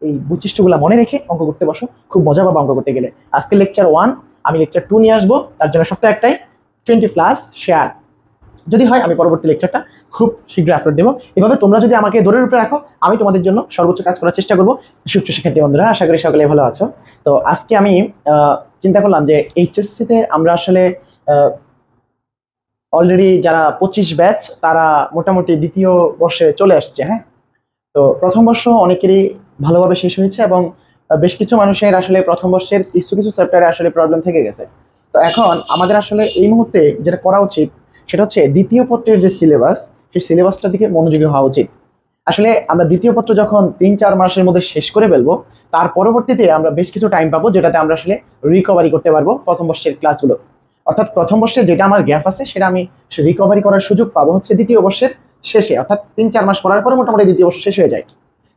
এই বৈশিষ্ট্যগুলো মনে রেখে অঙ্ক করতে বসো, খুব মজা পাবো অঙ্ক করতে গেলে। আজকে লেকচার 1, আমি লেকচার 2 নিয়ে আসবো, তার জন্য সপ্তাহে একটাই 20+ শেয়ার। যদি হয় আমি পরবর্তী লেকচারটা খুব শীঘ্রই আপলোড দেবো। এভাবে তোমরা যদি আমাকে ধরে রূপে রাখো, আমি তোমাদের জন্য সর্বোচ্চ কাজ করার চেষ্টা করবো। সুপ্রিয় শিক্ষার্থী বন্ধুরা, আশা করি সকলে ভালো আছো। তো আজকে আমি চিন্তা করলাম যে এইচএসসিতে আমরা আসলে অলরেডি যারা 25 ব্যাচ তারা মোটামুটি দ্বিতীয় বর্ষে চলে আসছে। হ্যাঁ, তো প্রথম বর্ষ অনেকেরই ভালোভাবে শেষ হয়েছে এবং বেশ কিছু মানুষের আসলে প্রথম বর্ষের কিছু কিছু চ্যাপ্টারে আসলে প্রবলেম থেকে গেছে। তো এখন আমাদের আসলে এই মুহূর্তে যেটা করা উচিত সেটা হচ্ছে দ্বিতীয় পত্রের যে সিলেবাস, সেই সিলেবাসটা দিকে মনোযোগী হওয়া উচিত। আসলে আমরা দ্বিতীয় পত্র যখন 3-4 মাসের মধ্যে শেষ করে ফেলবো, তার পরবর্তীতে আমরা বেশ কিছু টাইম পাবো যেটাতে আমরা আসলে রিকভারি করতে পারবো প্রথম বর্ষের ক্লাসগুলো। অর্থাৎ প্রথম বর্ষে যেটা আমার গ্যাপ আছে সেটা আমি রিকভারি করার সুযোগ পাবো হচ্ছে দ্বিতীয় বর্ষের শেষে, অর্থাৎ 3-4 মাস পড়ার পরে মোটামুটি দ্বিতীয় বর্ষ শেষ হয়ে যায়।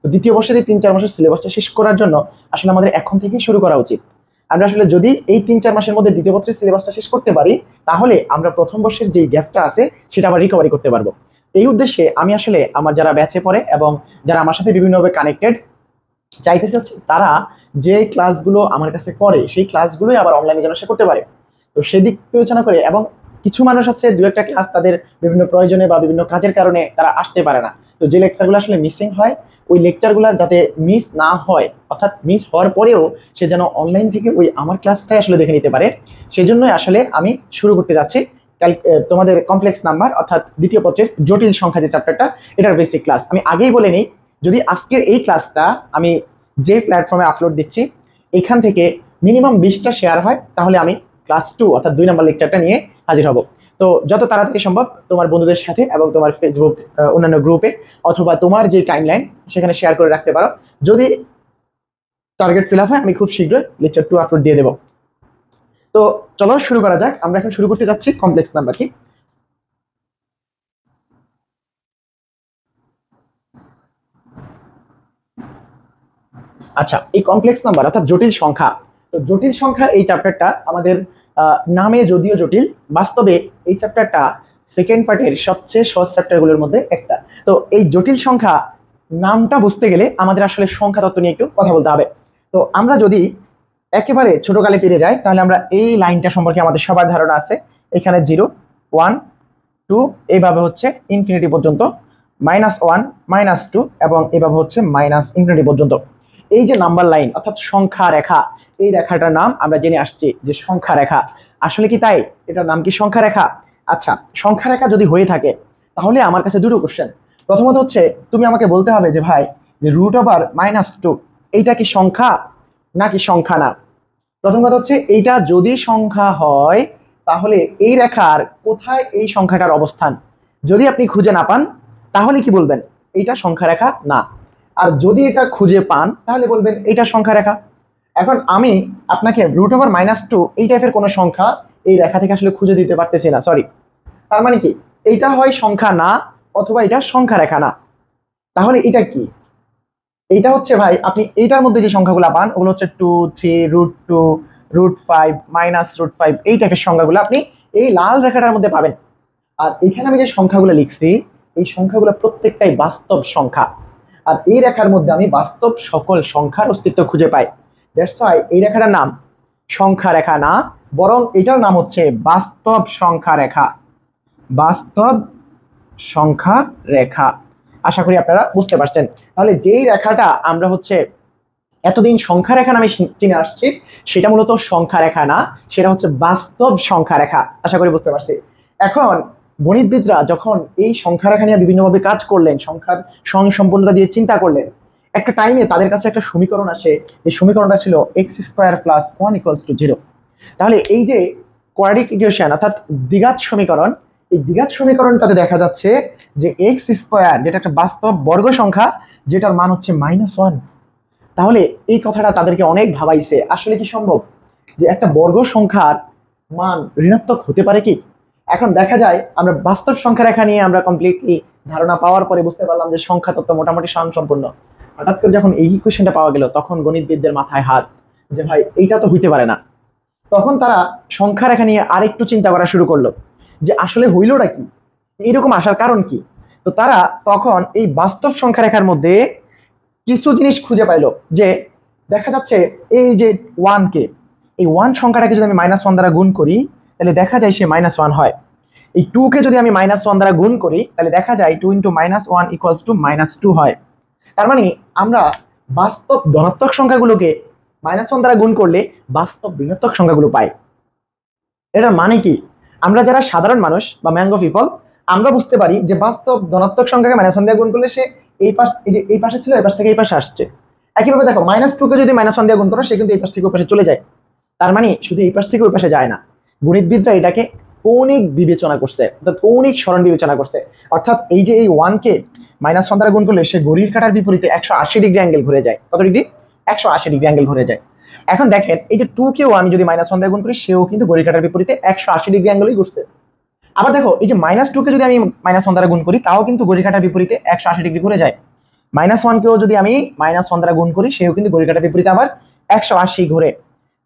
তো দ্বিতীয় বর্ষের এই 3-4 মাসের সিলেবাসটা শেষ করার জন্য আসলে আমাদের এখন থেকে শুরু করা উচিত। আমরা আসলে যদি এই 3-4 মাসের মধ্যে দ্বিতীয় বর্ষের সিলেবাসটা শেষ করতে পারি, তাহলে আমরা প্রথম বর্ষের যে গ্যাপটা আছে সেটা আবার রিকভারি করতে পারবো। এই উদ্দেশ্যে আমি আসলে আমার যারা ব্যাচে পড়ে এবং যারা আমার সাথে বিভিন্নভাবে কানেক্টেড, চাইতেছে হচ্ছে তারা যে ক্লাসগুলো আমার কাছে করে সেই ক্লাসগুলোই আবার অনলাইনে যেন সে করতে পারে। তো সেদিক বিবেচনা করে, এবং কিছু মানুষ আছে 2-একটা ক্লাস তাদের বিভিন্ন প্রয়োজনে বা বিভিন্ন কাজের কারণে তারা আসতে পারে না। তো যে লেকচারগুলো আসলে মিসিং হয়, ওই লেকচারগুলো যাতে মিস না হয়, অর্থাৎ মিস হওয়ার পরেও সে যেন অনলাইন থেকে ওই আমার ক্লাসটাই আসলে দেখে নিতে পারে, সেজন্যই আসলে আমি শুরু করতে যাচ্ছি তোমাদের কমপ্লেক্স নাম্বার, অর্থাৎ দ্বিতীয় পত্রের জটিল সংখ্যা যে চ্যাপ্টারটা, এটার বেসিক ক্লাস। আমি আগেই বলে নেই, যদি আজকের এই ক্লাসটা আমি যে প্ল্যাটফর্মে আপলোড দিচ্ছি এখান থেকে মিনিমাম 20টা শেয়ার হয়, তাহলে আমি ক্লাস 2 অর্থাৎ 2 নম্বর লেকচারটা নিয়ে হাজির হব। তো যত তাড়াতাড়ি সম্ভব তোমার বন্ধুদের সাথে এবং তোমার ফেসবুক অন্যান্য গ্রুপে অথবা তোমার যে টাইমলাইন সেখানে শেয়ার করে রাখতে পারো। যদি টার্গেট ফিল আপ হয় আমি খুব শীঘ্রই লেকচার 2 আপলোড দিয়ে দেবো। তো চলো শুরু করা যাক। আমরা এখন শুরু করতে যাচ্ছি কমপ্লেক্স নাম্বার কি। আচ্ছা, এই কমপ্লেক্স নাম্বার অর্থাৎ জটিল সংখ্যা, তো জটিল সংখ্যা এই চ্যাপ্টারটা আমাদের নামে যদিও জটিল, বাস্তবে এই চ্যাপ্টারটা সেকেন্ড পার্টের সবচেয়ে সহজ চ্যাপ্টারগুলোর মধ্যে একটা। তো এই জটিল সংখ্যা নামটা বুঝতে গেলে আমাদের আসলে সংখ্যা তত্ত্ব নিয়ে একটু কথা বলতে হবে। তো আমরা যদি একেবারে ছোটকালে ফিরে যাই, তাহলে আমরা এই লাইনটা সম্পর্কে আমাদের সবার ধারণা আছে। এখানে 0, 1, 2 এইভাবে হচ্ছে ইনফিনিটি পর্যন্ত, -1, -2 এবং এভাবে হচ্ছে মাইনাস ইনফিনিটি পর্যন্ত। এই যে নাম্বার লাইন অর্থাৎ সংখ্যা রেখা, এই রেখাটার নাম আমরা জেনে আসছি যে সংখ্যা রেখা। আসলে কি তাই? এটার নাম কি সংখ্যা রেখা? আচ্ছা, সংখ্যা রেখা যদি হয়ে থাকে তাহলে আমার কাছে দুটো কোশ্চেন। প্রথমত হচ্ছে তুমি আমাকে বলতে হবে যে ভাই, যে √2 এইটা কি সংখ্যা নাকি সংখ্যা না? প্রথম কথা হচ্ছে এইটা যদি সংখ্যা হয় তাহলে এই রেখার কোথায় এই সংখ্যাটার অবস্থান যদি আপনি খুঁজে না পান তাহলে কি বলবেন? এইটা সংখ্যা রেখা না। আর যদি এটা খুঁজে পান তাহলে বলবেন এইটা সংখ্যা রেখা। এখন আমি আপনাকে √2 এই টাইপের কোনো সংখ্যা এই রেখা থেকে আসলে খুঁজে দিতে পারতেছি না, সরি। তার মানে কি এইটা হয় সংখ্যা না অথবা এটা সংখ্যা রেখা না। তাহলে এটা কি? এইটা হচ্ছে ভাই, আপনি এইটার মধ্যে যে সংখ্যাগুলো পান ওগুলো হচ্ছে 2, 3, √2, √5, -√5 এই টাইপের সংখ্যাগুলো আপনি এই লাল রেখাটার মধ্যে পাবেন। আর এখানে আমি যে সংখ্যাগুলো লিখছি এই সংখ্যাগুলো প্রত্যেকটাই বাস্তব সংখ্যা। আর এই রেখার মধ্যে আমি বাস্তব সকল সংখ্যার অস্তিত্ব খুঁজে পাই। দ্যাটস ওয়াই এই রেখাটার নাম সংখ্যা রেখা না, বরং এটার নাম হচ্ছে বাস্তব সংখ্যা রেখা। বাস্তব সংখ্যা রেখা। আশা করি আপনারা বুঝতে পারছেন। তাহলে যেই রেখাটা আমরা হচ্ছে এতদিন সংখ্যা রেখা নামে চিনে আসছি সেটা মূলত সংখ্যা রেখা না, সেটা হচ্ছে বাস্তব সংখ্যা রেখা। আশা করি বুঝতে পারছি। এখন গণিতবিদরা যখন এই সংখ্যা রেখা নিয়ে বিভিন্নভাবে কাজ করলেন, সংখ্যার সম্পূর্ণতা দিয়ে চিন্তা করলেন, একটা টাইমে তাদের কাছে একটা সমীকরণ আসে। এই সমীকরণটা ছিল x² + 1 = 0। তাহলে এই যে কোয়াড্রিক ইকুয়েশন অর্থাৎ দ্বিঘাত সমীকরণ, এই দ্বিঘাত সমীকরণটাতে দেখা যাচ্ছে যে x² যেটা একটা বাস্তব বর্গ সংখ্যা যেটার মান হচ্ছে -1। তাহলে এই কথাটা তাদেরকে অনেক ভাবাইছে, আসলে কি সম্ভব যে একটা বর্গ সংখ্যার মান ঋণাত্মক হতে পারে কি? এখন দেখা যায় আমরা বাস্তব সংখ্যা রেখা নিয়ে আমরা কমপ্লিটলি ধারণা পাওয়ার পরে বুঝতে পারলাম যে সংখ্যা তত্ত্ব মোটামুটি স্বয়ংসম্পূর্ণ। হঠাৎ করে যখন এই ইকুয়েশনটা পাওয়া গেল তখন গণিতবিদদের মাথায় হাত, যে ভাই এইটা তো হইতে পারে না। তখন তারা সংখ্যা রেখা নিয়ে আরেকটু চিন্তা করা শুরু করলো যে আসলে হইলটা কি, এরকম আসার কারণ কি। তো তারা তখন এই বাস্তব সংখ্যা রেখার মধ্যে কিছু জিনিস খুঁজে পাইলো যে দেখা যাচ্ছে এই যে 1 কে, এই 1 সংখ্যাটাকে যদি আমি -1 দ্বারা গুণ করি তাহলে দেখা যায় সে -1 হয়। এই 2 কে যদি আমি -1 দ্বারা গুণ করি তাহলে দেখা যায় 2 × -1 = -2 হয়। তার মানে আমরা বাস্তব ধনাত্মক সংখ্যাগুলোকে -1 দ্বারা গুণ করলে বাস্তব ঋণাত্মক সংখ্যাগুলো পাই। এটার মানে কি, আমরা যারা সাধারণ মানুষ বা ম্যাঙ্গো পিপল, আমরা বুঝতে পারি যে বাস্তব ধনাত্মক সংখ্যাকে -1 দিয়ে গুণ করলে সে এই পাশ, এই যে এই পাশে ছিল, এই পাশ থেকে এই পাশে আসছে। একইভাবে দেখো -2 কে যদি -1 দিয়ে গুণ করো সে কিন্তু এই পাশ থেকে ওই পাশে চলে যায়। তার মানে শুধু এই পাশ থেকে ওই পাশে যায় না, গণিতবিদরা এটাকে কৌণিক বিবেচনা করছে, অর্থাৎ কৌণিক সরণ বিবেচনা করছে। অর্থাৎ এই যে এই 1 কে -1 দ্বারা গুণ করলে সে ঘড়ির কাঁটার বিপরীতে 180 ডিগ্রি অ্যাঙ্গেল ঘুরে যায়। কত ডিগ্রি? 180 ডিগ্রি অ্যাঙ্গেল ঘুরে যায়। এখন দেখেন এই যে 2 কেও আমি যদি -1 দিয়ে গুণ করি সেও কিন্তু ঘড়ির কাঁটার বিপরীতে 180 ডিগ্রি অ্যাঙ্গেলই ঘুরছে। আবার দেখো এই যে -2 কে যদি আমি -1 দ্বারা গুণ করি তাও কিন্তু ঘড়ির কাঁটার বিপরীতে 180 ডিগ্রি ঘুরে যায়। -1 কেও যদি আমি -1 দ্বারা গুণ করি সেও কিন্তু ঘড়ির কাঁটার বিপরীতে আবার 180 ঘুরে।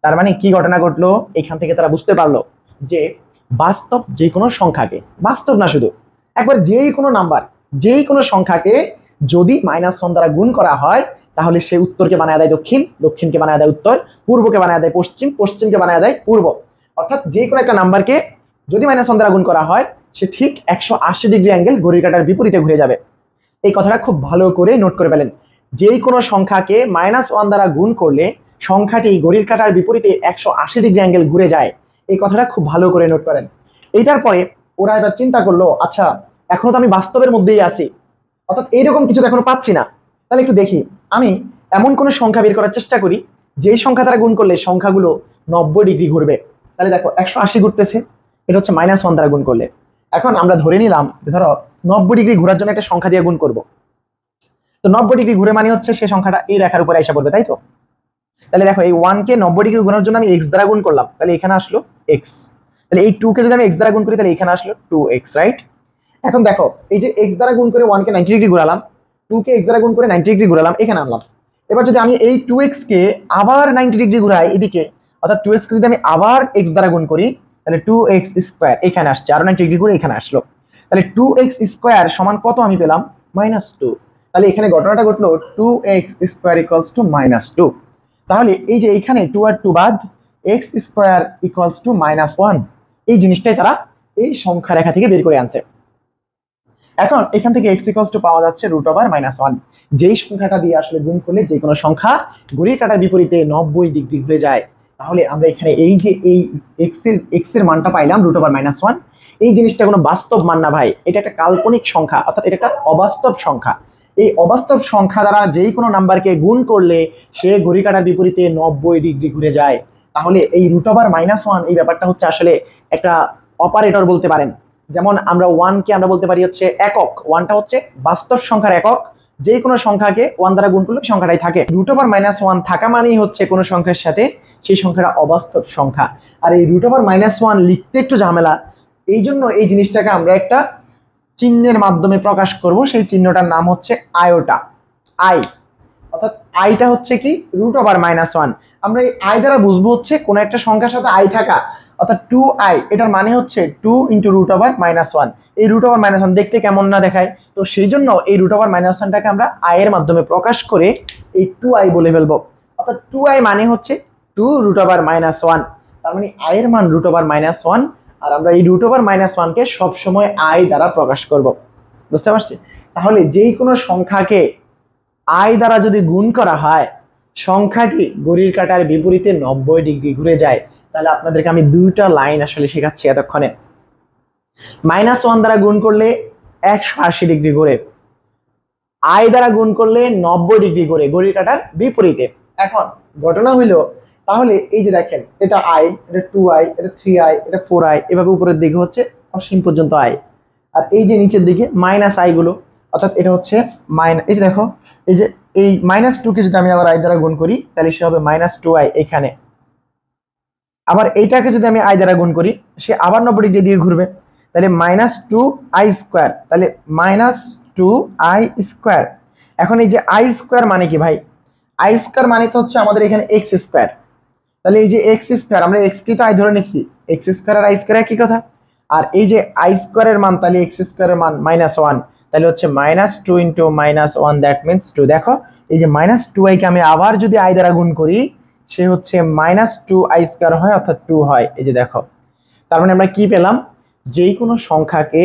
তার মানে কি ঘটনা ঘটলো, এখান থেকে তারা বুঝতে পারলো যে বাস্তব যে কোনো সংখ্যাকে, বাস্তব না শুধু একবার যেই কোনো নাম্বার, যেই কোনো সংখ্যাকে যদি -1 দ্বারা গুণ করা হয় তাহলে সে উত্তরকে বানায় দেয় দক্ষিণ, দক্ষিণকে বানায় দেয় উত্তর, পূর্বকে বানায় দেয় পশ্চিম, পশ্চিমকে বানায় দেয় পূর্ব। অর্থাৎ যে কোনো একটা নাম্বারকে যদি -1 দ্বারা গুণ করা হয় সে ঠিক 180 ডিগ্রি অ্যাঙ্গেল ঘড়ির কাঁটার বিপরীতে ঘুরে যাবে। এই কথাটা খুব ভালো করে নোট করে ফেলেন। যেই কোনো সংখ্যাকে -1 দ্বারা গুণ করলে সংখ্যাটি ঘড়ির কাঁটার বিপরীতে 180 ডিগ্রি অ্যাঙ্গেল ঘুরে যায়। এই কথাটা খুব ভালো করে নোট করেন। এইটার পরে ওরা এবার চিন্তা করলো, আচ্ছা এখনো তো আমি বাস্তবের মধ্যেই আছি, অর্থাৎ এইরকম কিছু এখনো পাচ্ছি না, তাহলে একটু দেখি আমি এমন কোনো সংখ্যা বের করার চেষ্টা করি যেই সংখ্যা দ্বারা গুণ করলে সংখ্যাগুলো 90 ডিগ্রি ঘুরবে। তাহলে দেখো 180 ঘুরতেছে, এটা হচ্ছে -1 দ্বারা গুণ করলে। এখন আমরা ধরে নিলাম ধরো 90 ডিগ্রি ঘোরার জন্য একটা সংখ্যা দিয়ে গুণ করব। তো 90 ডিগ্রি ঘুরে মানে হচ্ছে সেই সংখ্যাটা এই রেখার উপরে এসে পড়বে, তাই তো? তাহলে দেখো এই 1 কে 90 ডিগ্রি ঘোরার জন্য আমি x দ্বারা গুণ করলাম, তাহলে এখানে আসলো x। তাহলে এই 2 কে যদি আমি x দ্বারা গুণ করি তাহলে এখানে আসলো 2x, রাইট? এখন দেখো এই যে x দ্বারা গুণ করে 1 কে 90 ডিগ্রি ঘোরালাম, 2 কে x দ্বারা গুণ করে 90 ডিগ্রি ঘোরালাম, এখানে আনলাম। এবার যদি আমি এই 2x কে আবার 90 ডিগ্রি ঘোরাই এদিকে, অর্থাৎ 2x কে যদি আমি আবার x দ্বারা গুণ করি তাহলে 2x স্কয়ার এখানে আসছে, আরো 90 ডিগ্রি ঘুরে এখানে আসলো। তাহলে 2x স্কয়ার সমান কত আমি পেলাম? -2। তাহলে এখানে ঘটনাটা ঘটলো 2x স্কয়ার ইকুয়ালস টু -2। তাহলে এই যে এখানে 2 আর 2 বাদ, x স্কয়ার ইকুয়ালস টু -1, এই জিনিসটাই তারা এই সংখ্যা রেখা থেকে বের করে আনছে। এখন এখান থেকে x ইকুয়ালস টু পাওয়া যাচ্ছে √1। যেই সংখ্যাটা দিয়ে আসলে গুণ করলে যে কোনো সংখ্যা ঘড়ির কাঁটার বিপরীতে 90 ডিগ্রি ঘুরে যায়, তাহলে আমরা এখানে এই যে এই x এর মানটা পাইলাম √1। এই জিনিসটা কোনো বাস্তব মান না ভাই, এটা একটা কাল্পনিক সংখ্যা, অর্থাৎ এটা একটা অবাস্তব সংখ্যা। এই অবাস্তব সংখ্যা দ্বারা যেই কোনো নাম্বারকে গুণ করলে সে ঘড়ির কাঁটার বিপরীতে 90 ডিগ্রি ঘুরে যায়। তাহলে এই √1 এই ব্যাপারটা হচ্ছে আসলে একটা অপারেটর বলতে পারেন। যেমন আমরা 1 কে আমরা বলতে পারি হচ্ছে একক, 1টা হচ্ছে বাস্তব সংখ্যার একক, যে কোনো সংখ্যাকে 1 দ্বারা গুণ করলে সংখ্যাটাই থাকে। √1 থাকা মানেই হচ্ছে কোনো সংখ্যার সাথে সেই সংখ্যাটা অবাস্তব সংখ্যা। আর এই √1 লিখতে একটু ঝামেলা, এই জন্য এই জিনিসটাকে আমরা একটা চিহ্নের মাধ্যমে প্রকাশ করব। সেই চিহ্নটার নাম হচ্ছে আয়োটা, আই। অর্থাৎ আইটা হচ্ছে কি √1। আমরা এই আই দ্বারা বুঝবো হচ্ছে কোনো একটা সংখ্যার সাথে আই থাকা, অর্থাৎ 2i, এটার মানে হচ্ছে 2 × √1। এই √1 দেখতে কেমন না দেখায়? তো সেই জন্য এই √1টাকে আমরা আই এর মাধ্যমে প্রকাশ করে এই 2i বলে ফেলবো। অর্থাৎ 2i মানে হচ্ছে 2 √1। তার মানে আই এর মান √1, আর আমরা এই √1 কে সবসময় আই দ্বারা প্রকাশ করব। বুঝতে পারছি? তাহলে যেই কোনো সংখ্যাকে আই দ্বারা যদি গুণ করা হয় সংখ্যাটি ঘড়ির কাঁটার বিপরীতে 90 ডিগ্রি ঘুরে যায়। তাহলে আপনাদেরকে আমি দুইটা লাইন আসলে শেখাচ্ছি এতক্ষণে। -1 দ্বারা গুণ করলে 180 ডিগ্রি ঘুরে, আই দ্বারা গুণ করলে 90 ডিগ্রি ঘুরে ঘড়ির কাঁটার বিপরীতে। এখন ঘটনা হইলো, তাহলে এই যে দেখেন এটা আই, এটা 2i, এটা 3i, এটা 4i, এভাবে উপরের দিকে হচ্ছে অসীম পর্যন্ত আই, আর এই যে নিচের দিকে -i গুলো, অর্থাৎ এটা হচ্ছে এই যে দেখো এই যে এই -2 কে যদি আমি আবার আই দ্বারা গুণ করি তাহলে সে হবে -2i এখানে। আবার এইটাকে যদি আমি আই দ্বারা গুণ করি সে আবার 90 ডিগ্রি দিয়ে ঘুরবে, তাহলে -2i স্কয়ার, তাহলে -2i স্কয়ার। এখন এই যে আই স্কয়ার মানে কি ভাই? আই স্কয়ার মানে তো হচ্ছে আমাদের এখানে x স্কয়ার। তাহলে এই যে x স্কয়ার, আমরা x কে তো আই ধরে নিচ্ছি, x স্কয়ার আর আই স্কয়ার একই কথা। আর এই যে আই স্কয়ারের মান, তাহলে x স্কয়ারের মান -1, তাহলে হচ্ছে -2 ইন্টু -1, দ্যাট মিনস 2। দেখো এই যে -2i কে আমি আবার যদি i দ্বারা গুণ করি, সে হচ্ছে -2i² হয়, অর্থাৎ 2 হয়। এই যে দেখো, তার মানে আমরা কি পেলাম, যে কোনো সংখ্যাকে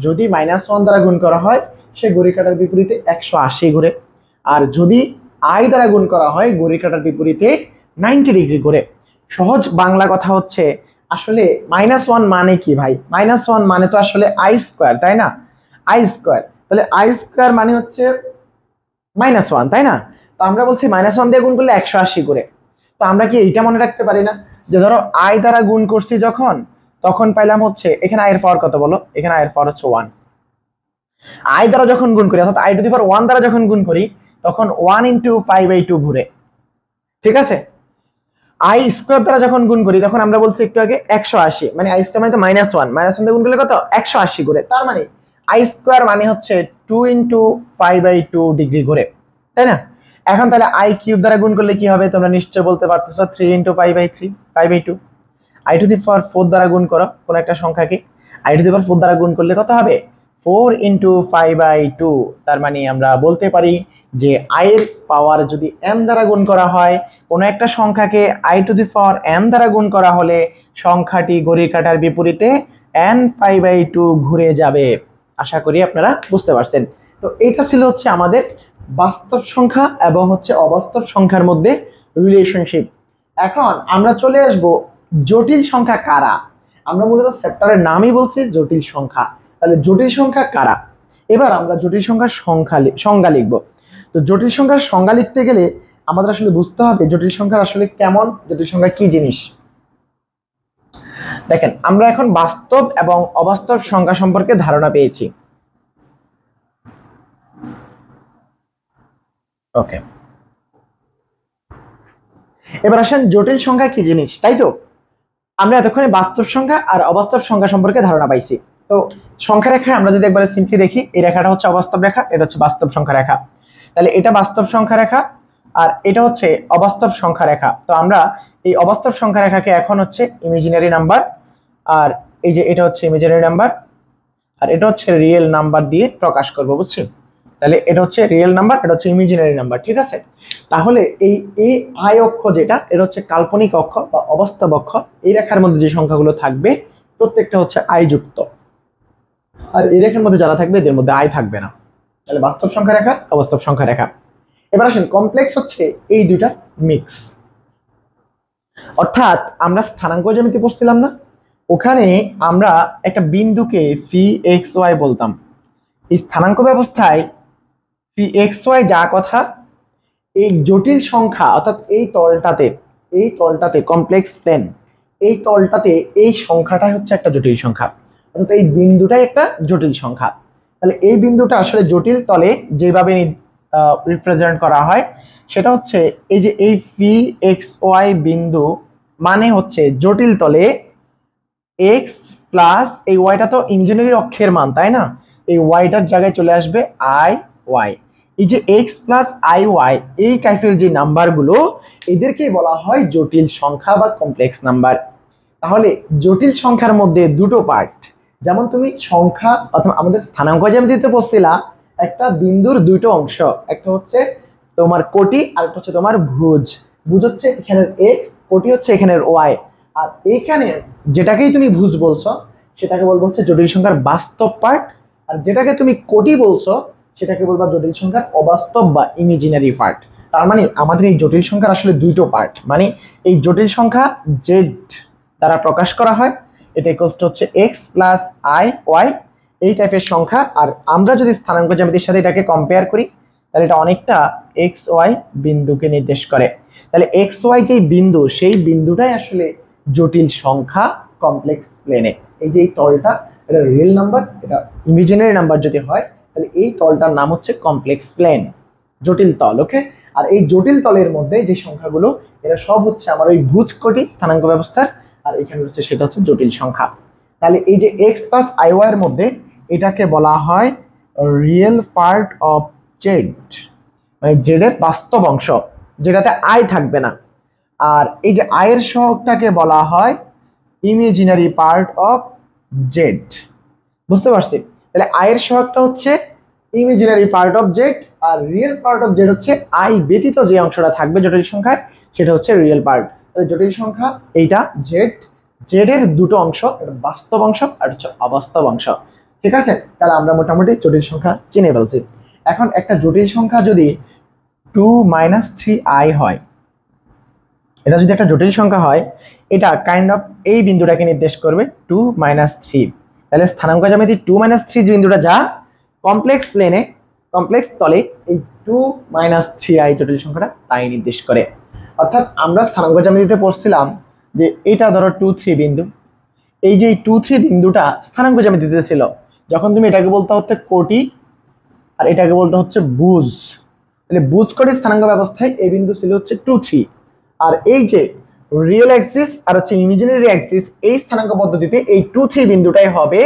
যদি -1 দ্বারা গুণ করা হয় সে ঘড়ির কাঁটার বিপরীতে 180 ঘুরে, আর যদি i দ্বারা গুণ করা হয় ঘড়ির কাঁটার বিপরীতে 90 ডিগ্রি ঘুরে। সহজ বাংলা কথা হচ্ছে, আসলে -1 মানে কি ভাই? -1 মানে তো আসলে i², তাই না? i², তাহলে i² মানে হচ্ছে -1, তাই না? তো আমরা বলছি -1 দিয়ে গুণ করলে 180 করে। তো আমরা কি এইটা মনে রাখতে পারি না যে ধরো i দ্বারা গুণ করছি যখন, তখন পাইলাম হচ্ছে, এখানে i এর পাওয়ার কত বলো? এখানে i এর পাওয়ার হচ্ছে 1। i দ্বারা যখন গুণ করি, অর্থাৎ i⁴ দ্বারা যখন গুণ করি, তখন 1 ইন্টু π/2 ঘুরে, ঠিক আছে? i² দ্বারা যখন গুণ করি, তখন আমরা বলছি একটু আগে 180, মানে i² মানে তো -1, -1 দিয়ে গুণ করলে কত? 180 ঘুরে। তার মানে i² মানে হচ্ছে 2 ইন্টু π/2 ডিগ্রি ঘুরে, তাই না? এখন তাহলে i³ দ্বারা গুণ করলে কি হবে তোমরা নিশ্চয় বলতে পারতেছো, 3 ইন্টু π/3, π/2। i⁴ দ্বারা গুণ করো কোন একটা সংখ্যাকে, i⁴ দ্বারা গুণ করলে কত হবে? 4 ইন্টু π/2। তার মানে আমরা বলতে পারি যে i এর পাওয়ার যদি n দ্বারা গুণ করা হয়, কোন একটা সংখ্যাকে i⁴n দ্বারা গুণ করা হলে সংখ্যাটি ঘড়ির কাঁটার বিপরীতে n π/2 ঘুরে যাবে। আশা করি আপনারা বুঝতে পারছেন। তো এটা ছিল হচ্ছে আমাদের বাস্তব সংখ্যা এবং হচ্ছে অবাস্তব সংখ্যার মধ্যে রিলেশনশিপ। এখন আমরা চলে আসব জটিল সংখ্যা কারা। আমরা মূলত চ্যাপ্টারের নামই বলছি জটিল সংখ্যা। তাহলে জটিল সংখ্যা কারা? এবার আমরা জটিল সংখ্যার সংজ্ঞা লিখব। তো জটিল সংখ্যার সংজ্ঞা লিখতে গেলে আমাদের আসলে বুঝতে হবে জটিল সংখ্যা আসলে কেমন, জটিল সংখ্যা কি জিনিস। দেখেন, আমরা এখন বাস্তব এবং অবাস্তব সংখ্যা সম্পর্কে ধারণা পেয়েছি। ওকে, এবার আসেন জটিল সংখ্যা কি জিনিস, তাই তো? আমরা এতক্ষণে বাস্তব সংখ্যা আর অবাস্তব সংখ্যা সম্পর্কে ধারণা পাইছি। তো সংখ্যা রেখায় আমরা যদি একবার সিম্পলি দেখি, এই রেখাটা হচ্ছে অবাস্তব রেখা, এটা হচ্ছে বাস্তব সংখ্যা রেখা। তাহলে এটা বাস্তব সংখ্যা রেখা আর এটা হচ্ছে অবাস্তব সংখ্যা রেখা। তো আমরা এই অবাস্তব সংখ্যা রেখাকে এখন হচ্ছে ইমাজিনারি নাম্বার, আর এই যে এটা হচ্ছে ইমাজিনারি নাম্বার, আর এটা হচ্ছে রিয়েল নাম্বার দিয়ে প্রকাশ করব, বুঝছি? তাহলে এটা হচ্ছে রিয়েল নাম্বার, এটা হচ্ছে ইমাজিনারি নাম্বার, ঠিক আছে? তাহলে এই আই অক্ষ যেটা, এটা হচ্ছে কাল্পনিক অক্ষ বা অবাস্তব অক্ষ। এই রেখার মধ্যে যে সংখ্যাগুলো থাকবে প্রত্যেকটা হচ্ছে আই যুক্ত, আর এই রেখার মধ্যে যারা থাকবে এদের মধ্যে আই থাকবে না। তাহলে বাস্তব সংখ্যা রেখা, অবাস্তব সংখ্যা রেখা। এবার আসেন কমপ্লেক্স হচ্ছে এই দুইটা মিক্স। অর্থাৎ আমরা স্থানাঙ্ক জ্যামিতি পড়ছিলাম না, ওখানে আমরা একটা বিন্দুকে ফি এক্স ওয়াই বলতাম। এই স্থানাঙ্ক ব্যবস্থায় ফি এক্স ওয়াই যা কথা, এই জটিল সংখ্যা অর্থাৎ এই তলটাতে কমপ্লেক্স প্লেন, এই তলটাতে এই সংখ্যাটাই হচ্ছে একটা জটিল সংখ্যা, অর্থাৎ এই বিন্দুটাই একটা জটিল সংখ্যা। তাহলে এই বিন্দুটা আসলে জটিল তলে যেভাবে রিপ্রেজেন্ট করা হয় সেটা হচ্ছে এই যে এই পি এক্স ওয়াই বিন্দু মানে হচ্ছে জটিল তলে এক্স প্লাস এই ওয়াইটা তো ইমাজিনারি অক্ষের মান, তাই না? এই ওয়াইটার জায়গায় চলে আসবে আই ওয়াই। এই যে এক্স প্লাস আই ওয়াই এই টাইপের যে নাম্বারগুলো, এদেরকেই বলা হয় জটিল সংখ্যা বা কমপ্লেক্স নাম্বার। তাহলে জটিল সংখ্যার মধ্যে দুটো পার্ট, যেমন তুমি সংখ্যা অথবা আমাদের স্থানাঙ্ক জ্যামিতিতে পড়ছিলা, একটা বিন্দুর দুটো অংশ, একটা হচ্ছে তোমার কোটি আর একটা হচ্ছে তোমার ভুজ। ভুজ হচ্ছে এখানের এক্স, কোটি হচ্ছে এখানের ওয়াই। আর এইখানে যেটাকেই তুমি ভুজ বলছো সেটাকে বলবো হচ্ছে জটিল সংখ্যার বাস্তব পার্ট, আর যেটাকে তুমি কোটি বলছো সেটাকে বলবা জটিল সংখ্যার অবাস্তব বা ইমাজিনারি পার্ট। তার মানে আমাদের এই জটিল সংখ্যার আসলে দুটো পার্ট, মানে এই জটিল সংখ্যা জেড দ্বারা প্রকাশ করা হয়, এটা ইকুয়ালস টু হচ্ছে এক্স প্লাস আই ওয়াই এই টাইপের সংখ্যা। আর আমরা যদি স্থানাঙ্ক জ্যামিতির সাথে এটাকে কম্পেয়ার করি তাহলে এটা অনেকটা এক্স ওয়াই বিন্দুকে নির্দেশ করে। তাহলে এক্স ওয়াই যে বিন্দু, সেই বিন্দুটাই আসলে জটিল সংখ্যা কমপ্লেক্স প্লেনে। এই যে এই তলটা, এটা রিয়েল নাম্বার, এটা ইমাজিনারি নাম্বার যদি হয় তাহলে এই তলটার নাম হচ্ছে কমপ্লেক্স প্লেন, জটিল তল। ওকে, আর এই জটিল তলের মধ্যে যে সংখ্যাগুলো এরা সব হচ্ছে আমার ওই ভুজ কোটি স্থানাঙ্ক ব্যবস্থার, আর এখানে হচ্ছে সেটা হচ্ছে জটিল সংখ্যা। তাহলে এই যে এক্স প্লাস আই ওয়াই এর মধ্যে এটাকে বলা হয় রিয়েল পার্ট অফ জেড, মানে জেড এর বাস্তব অংশ যেটাতে আই থাকবে না। আর এই যে আই এর সহগটাকে বলা হয় ইমাজিনারি পার্ট অফ জেড। বুঝতে পারছি? তাহলে আই এর সহগটা হচ্ছে ইমাজিনারি পার্ট অফ জেড, আর রিয়েল পার্ট অফ জেড হচ্ছে আই ব্যতীত যে অংশটা থাকবে জটিল সংখ্যায় সেটা হচ্ছে রিয়েল পার্ট। তাহলে জটিল সংখ্যা এইটা জেড, জেড এর দুটো অংশ, একটা বাস্তব অংশ আর হচ্ছে অবাস্তব অংশ। ঠিক আছে, তাহলে আমরা মোটামুটি জটিল সংখ্যা চিনে ফেলছি। এখন একটা জটিল সংখ্যা যদি 2-3i হয়, এটা যদি একটা জটিল সংখ্যা হয়, এটা কাইন্ড অফ এই বিন্দুটাকে নির্দেশ করবে 2-3। তাহলে স্থানাঙ্ক জ্যামিতি 2-3 যে বিন্দুটা যা কমপ্লেক্স প্লেনে, কমপ্লেক্স তলে এই 2-3i জটিল সংখ্যাটা তাই নির্দেশ করে। অর্থাৎ আমরা স্থানাঙ্ক জ্যামিতিতে পড়ছিলাম যে এটা ধরো 2-3 বিন্দু, এই যে 2-3 বিন্দুটা স্থানাঙ্ক জ্যামিতিতে ছিল, যখন তুমি এটাকে বলতে হচ্ছে কোটি আর এটাকে বলতে হচ্ছে বুজ, তাহলে বুজ কোটির স্থানাঙ্ক ব্যবস্থায় এই বিন্দু ছিল হচ্ছে 2-3। আর এই যে রিয়েল অ্যাক্সিস আর হচ্ছে ইমাজিনারি অ্যাক্সিস, এই স্থানাঙ্ক পদ্ধতিতে এই 2-3 বিন্দুটাই হবে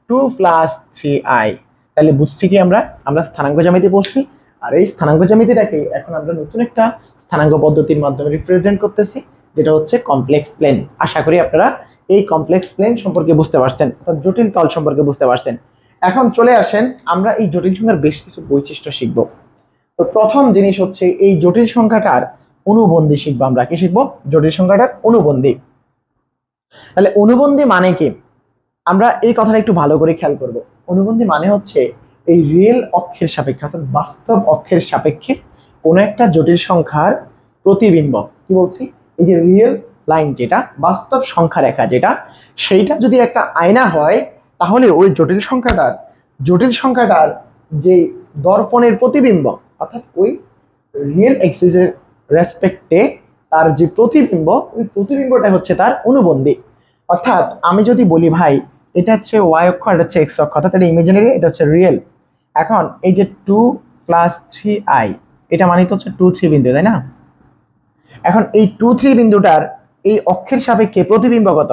2+3i। তাহলে বুঝছি কি আমরা আমরা স্থানাঙ্ক জ্যামিতি পড়ছি, আর এই স্থানাঙ্ক জ্যামিতিটাকে এখন আমরা নতুন একটা স্থানাঙ্ক পদ্ধতির মাধ্যমে রিপ্রেজেন্ট করতেছি, যেটা হচ্ছে কমপ্লেক্স প্লেন। আশা করি আপনারা এই কমপ্লেক্স প্লেন সম্পর্কে বুঝতে পারছেন, অর্থাৎ জটিল তল সম্পর্কে বুঝতে পারছেন। এখন চলে আসেন আমরা এই জটিল সংখ্যার বেশ কিছু বৈশিষ্ট্য শিখব। তো প্রথম জিনিস হচ্ছে এই জটিল সংখ্যাটার অনুবন্ধী শিখবো। আমরা কি শিখবো? জটিল সংখ্যাটার অনুবন্ধী। তাহলে অনুবন্ধী মানে কি, আমরা এই কথাটা একটু ভালো করে খেয়াল করব। অনুবন্ধী মানে হচ্ছে এই রিয়েল অক্ষের সাপেক্ষে, অর্থাৎ বাস্তব অক্ষের সাপেক্ষে কোনো একটা জটিল সংখ্যার প্রতিবিম্ব। কি বলছি? এই যে রিয়েল লাইন, যেটা বাস্তব সংখ্যা রেখা যেটা, সেইটা যদি একটা আয়না হয়, তাহলে ওই জটিল সংখ্যাটার যে দর্পণের প্রতিবিম্ব, অর্থাৎ ওই রিয়েল এক্সিসের রেসপেক্টে তার যে প্রতিবিম্ব, ওই প্রতিবিম্বটা হচ্ছে তার অনুবন্ধী। অর্থাৎ আমি যদি বলি ভাই এটা হচ্ছে ওয়াই অক্ষ, এটা হচ্ছে এক্স অক্ষ, অর্থাৎ এটা ইমাজিনারি, এটা হচ্ছে রিয়েল। এখন এই যে 2+3i, এটা মানে তো হচ্ছে 2-3 বিন্দু, তাই না? এখন এই 2-3 বিন্দুটার এই অক্ষের সাপেক্ষে প্রতিবিম্ব কত?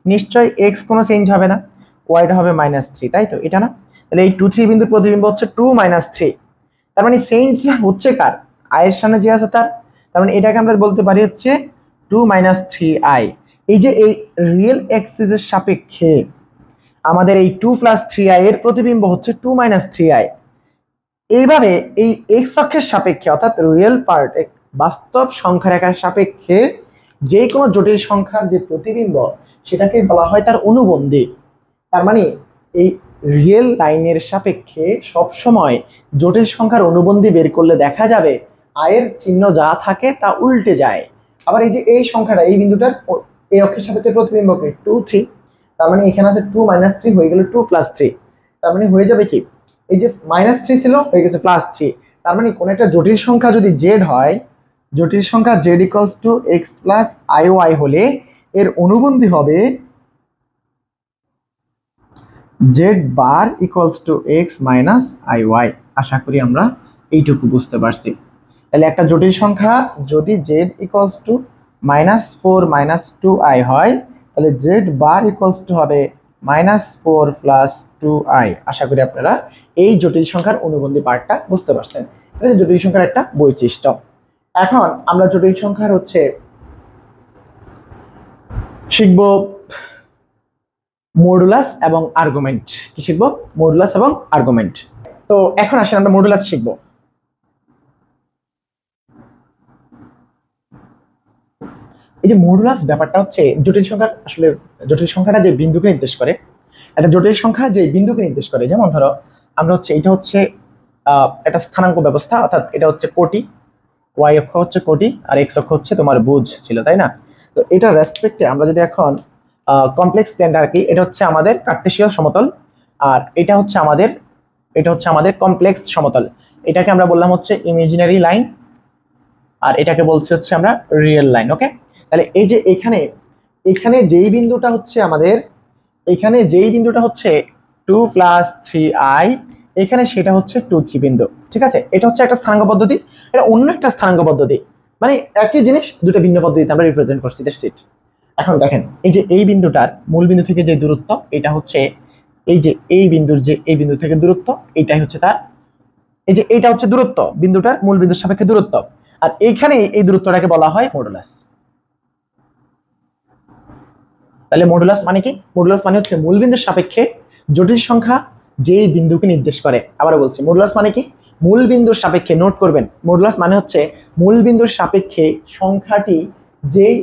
নিশ্চয়ই এক্স কোনো চেঞ্জ হবে না, ওয়াইটা হবে -3, তাই তো? এটা না? তাহলে এই 2-3 বিন্দুর প্রতিবিম্ব হচ্ছে 2-3। তার মানে চেঞ্জ হচ্ছে কার? আয়ের সামনে যে আছে তার। তার মানে এটাকে আমরা বলতে পারি হচ্ছে 2-3i। এই যে এই রিয়েল এক্সিসের সাপেক্ষে আমাদের এই 2+3i এর প্রতিবিম্ব হচ্ছে 2-3i। এইভাবে এই এক্স অক্ষের সাপেক্ষে, অর্থাৎ রিয়েল পার্ট বাস্তব সংখ্যা রেখার সাপেক্ষে যে কোনো জটিল সংখ্যার যে প্রতিবিম্ব, সেটাকে বলা হয় তার অনুবন্ধী। তার মানে এই রিয়েল লাইনের সাপেক্ষে সব সময় জটিল সংখ্যার অনুবন্ধী বের করলে দেখা যাবে আয়ের চিহ্ন যা থাকে তা উল্টে যায়। আবার এই যে এই সংখ্যাটা, এই বিন্দুটার এই অক্ষের সাপেক্ষে প্রতিবিম্বকে 2-3, তার মানে এখানে আছে 2-3 হয়ে গেল 2+3। তার মানে হয়ে যাবে কি, এই যে -3 ছিল হয়ে গেছে +3। তার মানে কোন একটা জটিল সংখ্যা যদি জেড হয়, জটিল সংখ্যা z equals to x plus I y হলে এর অনুবন্ধী হবে z bar equals to x minus i y. আশা করি আমরা এইটুকু বুঝতে পারছি। তাহলে একটা জটিল সংখ্যা যদি জেড ইকুয়ালস টু -4 -2i হয়, তাহলে জেড বার ইকুয়ালস টু হবে -4 + 2i। আশা করি আপনারা এই জটিল সংখ্যার অনুবন্ধী পার্টটা বুঝতে পারছেন। এটা হচ্ছে জটিল সংখ্যার একটা বৈশিষ্ট্য। এখন আমরা জটিল সংখ্যার হচ্ছে শিখব মডুলাস এবং আর্গুমেন্ট। কি শিখবো? মডুলাস এবং আর্গুমেন্ট। তো এখন আসেন আমরা মডুলাস শিখবো। এই যে মডুলাস ব্যাপারটা হচ্ছে জটিল সংখ্যার, আসলে জটিল সংখ্যাটা যে বিন্দুকে নির্দেশ করে, একটা জটিল সংখ্যা যে বিন্দুকে নির্দেশ করে, যেমন ধরো আমরা হচ্ছে এটা হচ্ছে একটা স্থানাঙ্ক ব্যবস্থা, অর্থাৎ এটা হচ্ছে কোটি, ওয়াই অক্ষ হচ্ছে কোটি আর এক্স অক্ষ হচ্ছে তোমার বুজ ছিল, তাই না? তো এটা রেসপেক্টে আমরা যদি এখন কমপ্লেক্স প্লেনটা আর কি, এটা হচ্ছে আমাদের কার্টেসীয় সমতল, আর এটা হচ্ছে আমাদের কমপ্লেক্স সমতল। এটাকে আমরা বললাম হচ্ছে ইমাজিনারি লাইন, আর এটাকে বলছি হচ্ছে আমরা রিয়েল লাইন। ওকে, তাহলে এই যে এখানে যেই বিন্দুটা হচ্ছে আমাদের, এখানে যেই বিন্দুটা হচ্ছে 2+3i, এখানে সেটা হচ্ছে 2-3 বিন্দু। ঠিক আছে, এটা হচ্ছে একটা স্থানাঙ্ক পদ্ধতি, এটা অন্য একটা স্থানাঙ্ক পদ্ধতি, মানে একই জিনিস দুটো ভিন্ন পদ্ধতিতে আমরা রিপ্রেজেন্ট করছি। That's it. এখন দেখেন এই যে এই বিন্দুটার মূল বিন্দু থেকে যে দূরত্ব, এটা হচ্ছে এই যে এই বিন্দুর যে এই বিন্দু থেকে দূরত্ব, এটাই হচ্ছে তার, এই যে এইটা হচ্ছে দূরত্ব, বিন্দুটার মূল বিন্দুর সাপেক্ষে দূরত্ব, আর এইখানে এই দূরত্বটাকে বলা হয় মডুলাস। তাহলে মডুলাস মানে কি? মডুলাস মানে হচ্ছে মূলবিন্দুর সাপেক্ষে জটিল সংখ্যা যেই বিন্দুকে নির্দেশ করে। আবার বলছি, মডুলাস মানে কি? মূল বিন্দুর সাপেক্ষে, নোট করবেন, মডুলাস মানে হচ্ছে মূল বিন্দুর সাপেক্ষে সংখ্যাটি যেই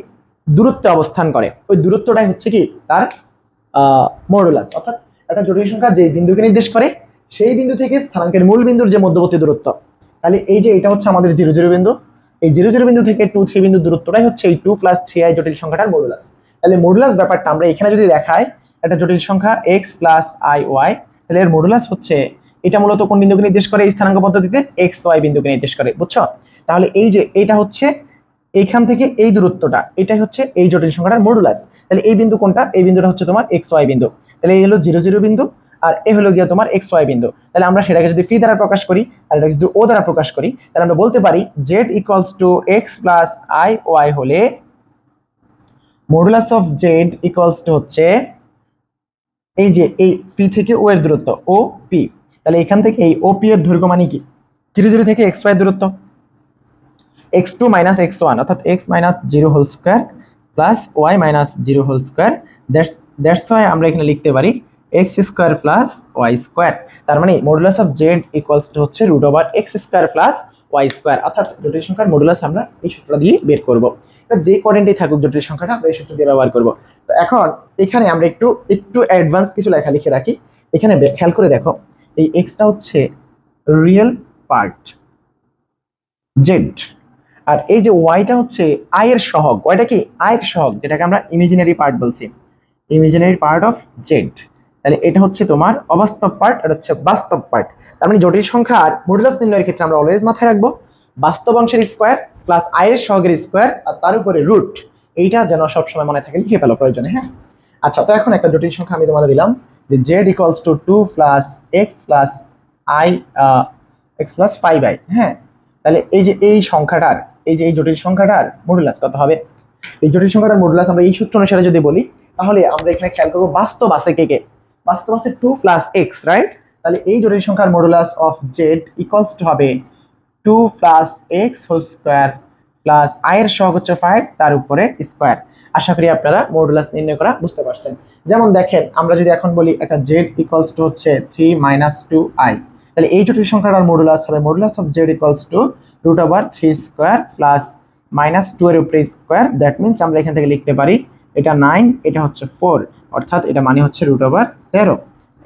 দূরত্বে অবস্থান করে, ওই দূরত্বটাই হচ্ছে কি তার মডুলাস। অর্থাৎ একটা জটিল সংখ্যা যেই বিন্দুকে নির্দেশ করে, সেই বিন্দু থেকে স্থানাঙ্কের মূল বিন্দুর যে মধ্যবর্তী দূরত্ব, তাহলে এই যে এটা হচ্ছে আমাদের 0 0 বিন্দু, এই 0 0 বিন্দু থেকে 2 3 বিন্দুর দূরত্বটাই হচ্ছে এই 2 + 3i জটিল সংখ্যাটার মডুলাস। তাহলে মডুলাস ব্যাপারটা আমরা এখানে যদি দেখাই, একটা জটিল সংখ্যা x + iy, তাহলে এর মডুলাস হচ্ছে, এটা মূলত কোন বিন্দুকে নির্দেশ করে এই স্থানাঙ্ক পদ্ধতিতে? x y বিন্দুকে নির্দেশ করে, বুঝছো? তাহলে এই যে এটা হচ্ছে এইখান থেকে এই দূরত্বটা, এটাই হচ্ছে এই জটিল সংখ্যাটার মডুলাস। তাহলে এই বিন্দু কোনটা? এই বিন্দুটা হচ্ছে তোমার x y বিন্দু। তাহলে এই হলো 0 0 বিন্দু, আর এ হলো গিয়ে তোমার x y বিন্দু। তাহলে আমরা সেটাকে যদি ফি দ্বারা প্রকাশ করি, আর এটাকে যদি ও দ্বারা প্রকাশ করি, তাহলে আমরা বলতে পারি z = x + iy হলে মডুলাস অফ z হচ্ছে এই যে এই পি থেকে ও এর দূরত্ব, ও পি। তাহলে এখান থেকে এই ও পি এর দৈর্ঘ্য মানে কি? 0 0 থেকে x y দূরত্ব, x2 - x1, অর্থাৎ x - 0 whole square plus y - 0 whole square. That's why আমরা এখানে লিখতে পারি x² + y²। তার মানে মডুলাস অফ z হচ্ছে √x² + y²। অর্থাৎ জটিল সংখ্যার মডুলাস আমরা এই সূত্রটা দিয়ে বের করব। এটা যে কোঅর্ডিনেটেই থাকুক জটিল সংখ্যাটা, আমরা এই সূত্র দিয়ে ব্যবহার করব। তো এখন এখানে আমরা একটু অ্যাডভান্স কিছু লেখা লিখে রাখি। এখানে খেয়াল করে দেখো, এই এক্সটা হচ্ছে রিয়েল পার্ট z, আর এই যে ওয়াইটা হচ্ছে আই এর সহগ। ওয়াইটা কি? আই এর সহগ, যেটাকে আমরা ইমাজিনারি পার্ট বলছি, ইমাজিনারি পার্ট অফ জেড। তাহলে এটা হচ্ছে তোমার অবাস্তব পার্ট, এটা হচ্ছে বাস্তব পার্ট। তার মানে জটিল সংখ্যার মডুলাস নির্ণয়ের ক্ষেত্রে আমরা অলওয়েজ মাথায় রাখবো বাস্তব অংশের স্কোয়ার প্লাস আই এর সহগের স্কোয়ার, আর তার উপরে রুট। এইটা যেন সবসময় মনে থাকে, লিখে ফেলো প্রয়োজনে। হ্যাঁ, আচ্ছা, তো এখন একটা জটিল সংখ্যা আমি তোমাদের দিলাম যে z = 2 + x + i x + 5i। হ্যাঁ, তাহলে এই যে এই সংখ্যাটার, এই যে এই জটিল সংখ্যাটার মডুলাস কত হবে? এই জটিল সংখ্যাটার মডুলাস আমরা এই সূত্র অনুসারে যদি বলি, তাহলে আমরা এখানে খেয়াল করবো বাস্তব আছে কে কে? বাস্তব আছে 2 + x, রাইট? তাহলে এই জটিল সংখ্যার মডুলাস অফ z হবে 2 + x² প্লাস i এর সহগ হচ্ছে 5, তার উপরে স্কয়ার। আশা করি আপনারা মডুলাস নির্ণয় করা বুঝতে পারছেন। যেমন দেখেন, আমরা যদি এখন বলি একটা z হচ্ছে 3 - 2i, তাহলে এই জটিল সংখ্যাটার মডুলাস হবে মডুলাস অফ z √3² প্লাস -2 এর উপরে স্কয়ার। দ্যাট মিন্স আমরা এখান থেকে লিখতে পারি এটা 9, এটা হচ্ছে 4, অর্থাৎ এটা মানে হচ্ছে √13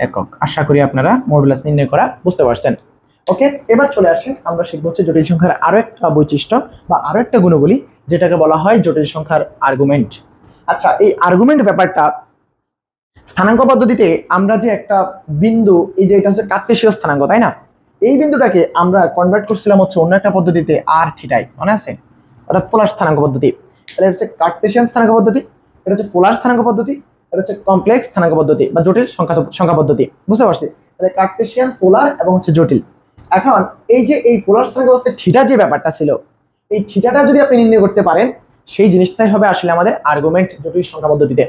একক। আশা করি আপনারা মডুলাস নির্ণয় করা বুঝতে পারছেন। ওকে, এবার চলে আসেন, আমরা শিখবো হচ্ছে জটিল সংখ্যার আরো একটা বৈশিষ্ট্য বা আরো একটা গুণাবলী, যেটাকে বলা হয় জটিল সংখ্যার আর্গুমেন্ট। আচ্ছা, এই আর্গুমেন্ট ব্যাপারটা স্থানাঙ্ক পদ্ধতিতে আমরা যে একটা বিন্দু, এই যে এটা হচ্ছে কার্টেসীয় স্থানাঙ্ক, তাই না? এই বিন্দুটাকে আমরা কনভার্ট করছিলাম হচ্ছে অন্য একটা পদ্ধতিতে আর থিটাই, মনে আছে? অর্থাৎ পোলার স্থানাঙ্ক পদ্ধতি। তাহলে এটা হচ্ছে কার্টেসিয়ান স্থানাঙ্ক পদ্ধতি, এটা হচ্ছে পোলার স্থানাঙ্ক পদ্ধতি, এটা হচ্ছে কমপ্লেক্স স্থানাঙ্ক পদ্ধতি বা জটিল সংখ্যা পদ্ধতি। বুঝতে পারছি? তাহলে কার্টেসিয়ান, পোলার এবং হচ্ছে জটিল। এখন এই যে এই পোলার স্থানাঙ্ক অবস্থায় থিটা যে ব্যাপারটা ছিল, এই থিটাটা যদি আপনি নির্ণয় করতে পারেন, সেই জিনিসটাই হবে আসলে আমাদের আর্গুমেন্ট জটিল সংখ্যা পদ্ধতিতে।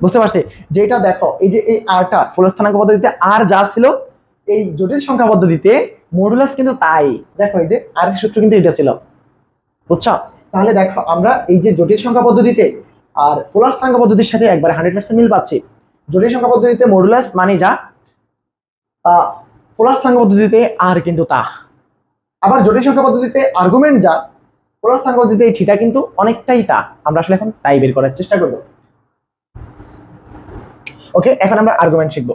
বুঝতে পারছি? যেটা দেখো, এই যে এই আরটা পোলার স্থানাঙ্ক পদ্ধতিতে আর যা ছিল, এই জটিল সংখ্যা পদ্ধতিতে মডুলাস কিন্তু তাই। দেখো, এই যে আর এর সূত্র কিন্তু এটা ছিল, বুঝছো? তাহলে দেখো, আমরা এই যে জটিল সংখ্যা পদ্ধতিতে আর পোলার স্থানাঙ্ক পদ্ধতির সাথে একবারে 100% মিল পাচ্ছি। জটিল সংখ্যা পদ্ধতিতে মডুলাস মানে যা, পোলার স্থানাঙ্ক পদ্ধতিতে আর কিন্তু তা। আবার জটিল সংখ্যা পদ্ধতিতে আর্গুমেন্ট যা, পোলার স্থানাঙ্ক পদ্ধতিতে থিটা কিন্তু অনেকটাই তা। আমরা আসলে এখন তাই বের করার চেষ্টা করব। ওকে, এখন আমরা আর্গুমেন্ট শিখব।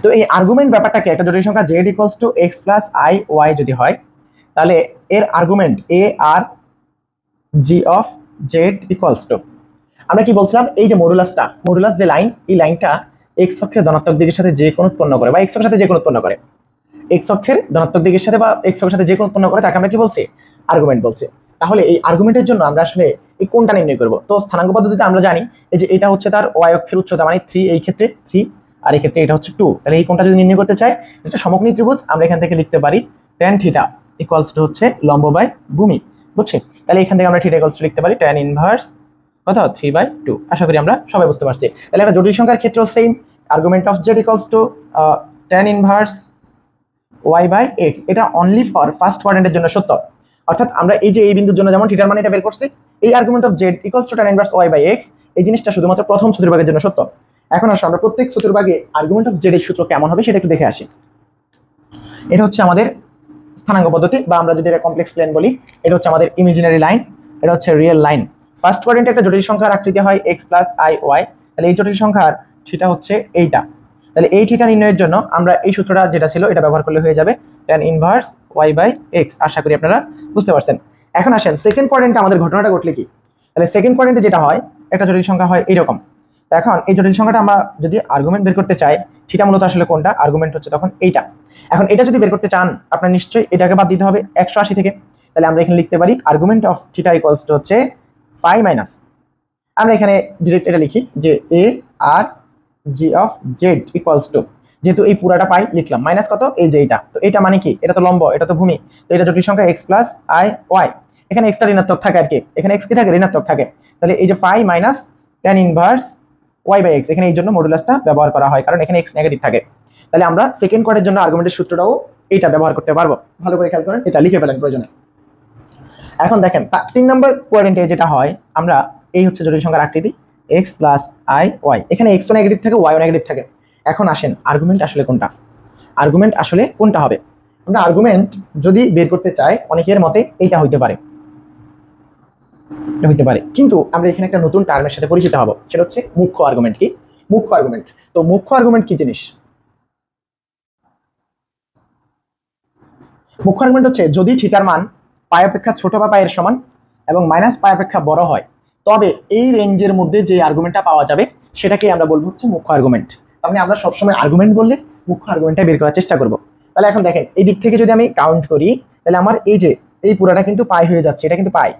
তো এই আর্গুমেন্ট ব্যাপারটাকে, একটা জটিল সংখ্যা z = x + iy যদি হয়, তাহলে এর argument a R g of z = আমরা কি বলছিলাম, এই যে মডুলাস যে লাইন, এই লাইনটা x অক্ষের ধনাত্মক দিকের সাথে যে কোণ উৎপন্ন করে বা x অক্ষের সাথে যে কোণ উৎপন্ন করে, x অক্ষের ধনাত্মক দিকের সাথে বা x অক্ষের সাথে যে কোণ উৎপন্ন করে, তাকে আমরা কি বলছি? আর্গুমেন্ট বলছি। তাহলে এই আর্গুমেন্টের জন্য আমরা আসলে এই কোণটা নির্ণয় করব। তো স্থানাঙ্ক পদ্ধতিতে আমরা জানি এই যে এটা হচ্ছে তার y অক্ষের উচ্চতা, মানে 3, এই ক্ষেত্রে 3, আর এই ক্ষেত্রে এটা হচ্ছে 2। তাহলে এই কোণটা যদি নির্ণয় করতে চাই, এটা সমকোণী ত্রিভুজ, আমরা এখান থেকে লিখতে পারি tan θ হচ্ছে লম্ব বাই ভূমি। বুঝছি? তাহলে এখান থেকে আমরা θ লিখতে পারি tan ইনভার্স কত 3/2। আশা করি আমরা সবাই বুঝতে পারছি। তাহলে একটা জটিল সংখ্যার ক্ষেত্রে same, argument of z tan inverse y/x। এটা অনলি ফর ফার্স্ট কোয়াড্রেন্টের জন্য সত্য। অর্থাৎ আমরা এই যে এই বিন্দুর জন্য যেমন থিটার মান এটা বের করছি, এই argument of Z equals to tan inverse Y by X, এই জিনিসটা শুধুমাত্র প্রথম চতুর্ভাগের জন্য সত্য। এখন আসলে আমরা প্রত্যেক চতুর্ভাগে আর্গুমেন্ট অফ জেড এর সূত্র কেমন হবে সেটা একটু দেখে আসি। এটা হচ্ছে আমাদের স্থানাঙ্ক পদ্ধতি, বা আমরা যদি এটা কমপ্লেক্স প্লেন বলি, এটা হচ্ছে আমাদের ইমাজিনারি লাইন, এটা হচ্ছে রিয়েল লাইন। ফার্স্ট কোয়াড্রেন্টে একটা জটিল সংখ্যার আকৃতি হয় x প্লাস আই ওয়াই, তাহলে এই জটিল সংখ্যার সেটা হচ্ছে এইটা। তাহলে এই থিটা নির্ণয়ের জন্য আমরা এই সূত্রটা যেটা ছিল এটা ব্যবহার করলে হয়ে যাবে tan inverse y by x। আশা করি আপনারা বুঝতে পারছেন। এখন আসেন সেকেন্ড কোয়াড্রেন্টে আমাদের ঘটনাটা ঘটলে কি। তাহলে সেকেন্ড কোয়াড্রেন্টে যেটা হয়, একটা জটিল সংখ্যা হয় এইরকম। এখন এই জটিল সংখ্যাটা আমরা যদি আর্গুমেন্ট বের করতে চাই, সেটা মূলত আসলে কোনটা আর্গুমেন্ট হচ্ছে তখন এইটা। এখন এটা যদি বের করতে চান আপনার নিশ্চয়ই এটাকে বাদ দিতে হবে 180 থেকে। তাহলে আমরা এখানে লিখতে পারি argument of theta equals to হচ্ছে পাই মাইনাস, আমরা এখানে ডিরেক্ট এটা লিখি যে এ r g of Z equals two, যেহেতু এই পুরাটা পাই লিখলাম, মাইনাস কত এই যে এইটা, তো এটা মানে কি, এটা তো লম্ব, এটা তো ভূমি, তো এটা জটিল সংখ্যা x প্লাস আই ওয়াই, এখানে এক্সটা ঋণাত্মক থাকে আর কি, এখানে x কি থাকে ঋণাত্মক থাকে। তাহলে এই যে pi minus tan inverse y by x, এখানে এই জন্য মডুলাসটা ব্যবহার করা হয় কারণ এখানে x নেগেটিভ থাকে। তাহলে আমরা সেকেন্ড কোয়াড্রেন্টের জন্য আর্গুমেন্টের সূত্রটাও এইটা ব্যবহার করতে পারবো। ভালো করে খেয়াল করেন, এটা লিখে ফেলেন প্রয়োজনে। এখন দেখেন 3 নম্বর কোয়াড্রেন্টে যেটা হয়, আমরা এই হচ্ছে জটিল সংখ্যার আকৃতি x প্লাস আই ওয়াই, এখানে x ও নেগেটিভ থাকে y ও নেগেটিভ থাকে। এখন আসেন আর্গুমেন্ট আসলে কোনটা, আর্গুমেন্ট আসলে কোনটা হবে। আমরা আর্গুমেন্ট যদি বের করতে চাই অনেকের মতে এইটা হইতে পারে, এটা হইতে পারে, কিন্তু আমরা এখানে একটা নতুন টার্মের সাথে পরিচিত হব, সেটা হচ্ছে মুখ্য আর্গুমেন্ট। কি মুখ্য আর্গুমেন্ট? তো মুখ্য আর্গুমেন্ট কি জিনিস? মুখ্য আর্গুমেন্ট হচ্ছে যদি থিটার মান পাই অপেক্ষা ছোট বা পায়ের সমান এবং মাইনাস পাই অপেক্ষা বড় হয়, তবে এই রেঞ্জের মধ্যে যে আর্গুমেন্টটা পাওয়া যাবে সেটাকে আমরা বলবো হচ্ছে মুখ্য আর্গুমেন্ট। তার মানে আমরা সবসময় আর্গুমেন্ট বললে মুখ্য আর্গুমেন্টটা বের করার চেষ্টা করব। তাহলে এখন দেখেন এই দিক থেকে যদি আমি কাউন্ট করি, তাহলে আমার এই যে এই পুরাটা কিন্তু পাই হয়ে যাচ্ছে, এটা কিন্তু পাই।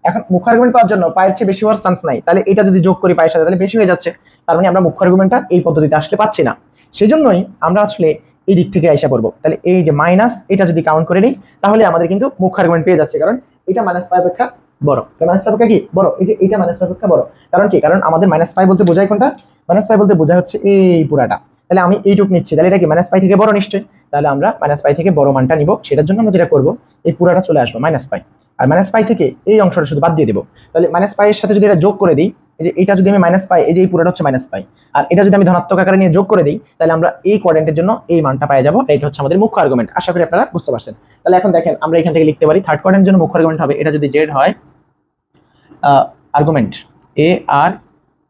এখন মুখ্য আর্গুমেন্ট পাওয়ার জন্য পায়ের চেয়ে বেশি হওয়ার চান্স নাই, তাহলে এটা যদি যোগ করি পায়ের সাথে তাহলে বেশি হয়ে যাচ্ছে, তার মানে আমরা মুখ্য আর্গুমেন্টটা এই পদ্ধতিতে আসলে পাচ্ছি না। সেজন্যই আমরা আসলে এই দিক থেকে আইসা করবো। তাহলে এই যে মাইনাস এটা যদি কাউন্ট করে নিই তাহলে আমাদের কিন্তু মুখ্য আর্গুমেন্ট পেয়ে যাচ্ছে, কারণ এটা মাইনাস পাই অপেক্ষা বড়। মাইনাস পাই অপেক্ষা কি বড়, এই যে এটা মাইনাস পাই অপেক্ষা বড়। কারণ কি, কারণ আমাদের মাইনাস পাই বলতে বোঝায় কোনটা, মাইনাস পাই বলতে বোঝায় হচ্ছে এই পুরাটা। তাহলে আমি এইটুক নিচ্ছি, তাহলে এটা কি মাইনাস পাই থেকে বড় নিশ্চয়ই, তাহলে আমরা মাইনাস পাই থেকে বড় মানটা নিব। সেটার জন্য আমরা যেটা করবো, এই পুরাটা চলে আসবো মাইনাস পাই, আর মাইনাস পাই থেকে এই অংশটা শুধু বাদ দিয়ে দেবো। তাহলে মাইনাস পাই এর সাথে যদি এটা যোগ করে দিই, এই যে এটা যদি আমি মাইনাস পাই, এই যে এই পুরাটা হচ্ছে মাইনাস পাই, আর এটা যদি আমি ধনাত্মক আকারে নিয়ে যোগ করে দিই, তাহলে আমরা এই কোয়াড্রেন্টের জন্য এই মানটা পেয়ে যাবো। এটা হচ্ছে আমাদের মুখ্য আর্গুমেন্ট। আশা করি আপনারা বুঝতে পারছেন। তাহলে এখন দেখেন আমরা এখান থেকে লিখতে পারি থার্ড কোয়াড্রেন্টের জন্য মুখ্য আর্গুমেন্ট হবে, এটা যদি জেড হয়, argument a r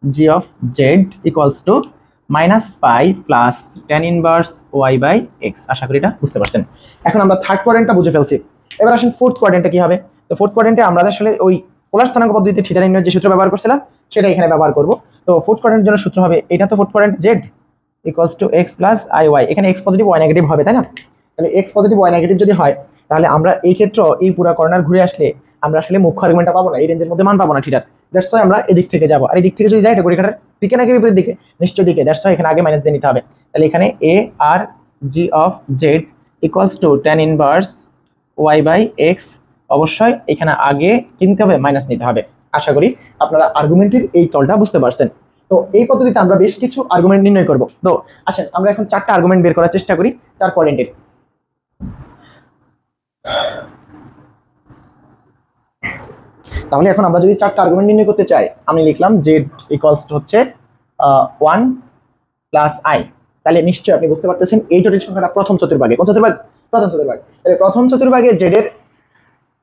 g of Z equals to minus pi plus tan inverse Y by x. আশা করি এটা বুঝতে পারছেন। এখন আমরা থার্ড কোয়াড্রেন্টটা বুঝে ফেলছি, এবার আসেন ফোর্থ কোয়াড্রেন্টে কি হবে। তো ফোর্থ কোয়াড্রেন্টে আমরা আসলে ওই পোলার স্থানাঙ্ক পদ্ধতিতে থিটা নির্ণয়ের যে সূত্র ব্যবহার করছিলাম সেটা এখানে ব্যবহার করব। তো ফোর্থ কোয়াড্রেন্টের জন্য সূত্র হবে, এটা তো fourth quadrant Z equals to x plus I Y, এখানে এক্স পজিটিভ ওয়াই নেগেটিভ হবে, তাই না? তাহলে এক্স পজিটিভ ওয়াই নেগেটিভ যদি হয়, তাহলে আমরা এই ক্ষেত্রে এই পুরো কর্নার ঘুরে আসলে আমরা আসলে মুখ্য আর্গুমেন্টটা পাবো না, এই রেঞ্জের মধ্যে মান পাবো না থিটার। দ্যাটস ওয়াই আমরা এদিক থেকে যাবো, আর এই দিক থেকে যদি যাই এটা ঘড়িকাটার দিকে নাকি বিপরীত দিকে, নিশ্চয় দিকে। দ্যাটস ওয়াই এখানে আগে মাইনাস দিয়ে নিতে হবে। তাহলে এখানে a r g of Z equals to tan inverse Y by x, অবশ্যই এখানে আগে কিনতে হবে, মাইনাস নিতে হবে। আশা করি আপনারা আর্গুমেন্টের এই তলটা বুঝতে পারছেন। তো এই পদ্ধতিতে আমরা বেশ কিছু আর্গুমেন্ট নির্ণয় করব। তো আসেন আমরা এখন 4টা আর্গুমেন্ট বের করার চেষ্টা করি 4 কোয়াড্রেন্টের। তাহলে এখন আমরা যদি 4টা আর্গুমেন্ট নির্ণয় করতে চাই, আমি লিখলাম z ইকুয়ালস টু হচ্ছে 1 প্লাস i। তাহলে নিশ্চয়ই আপনি বুঝতে পারতেছেন এই জটিল সংখ্যাটা প্রথম চতুর্ভাগে। কোন চতুর্ভাগ? প্রথম চতুর্ভাগ। তাহলে প্রথম চতুর্ভাগে z এর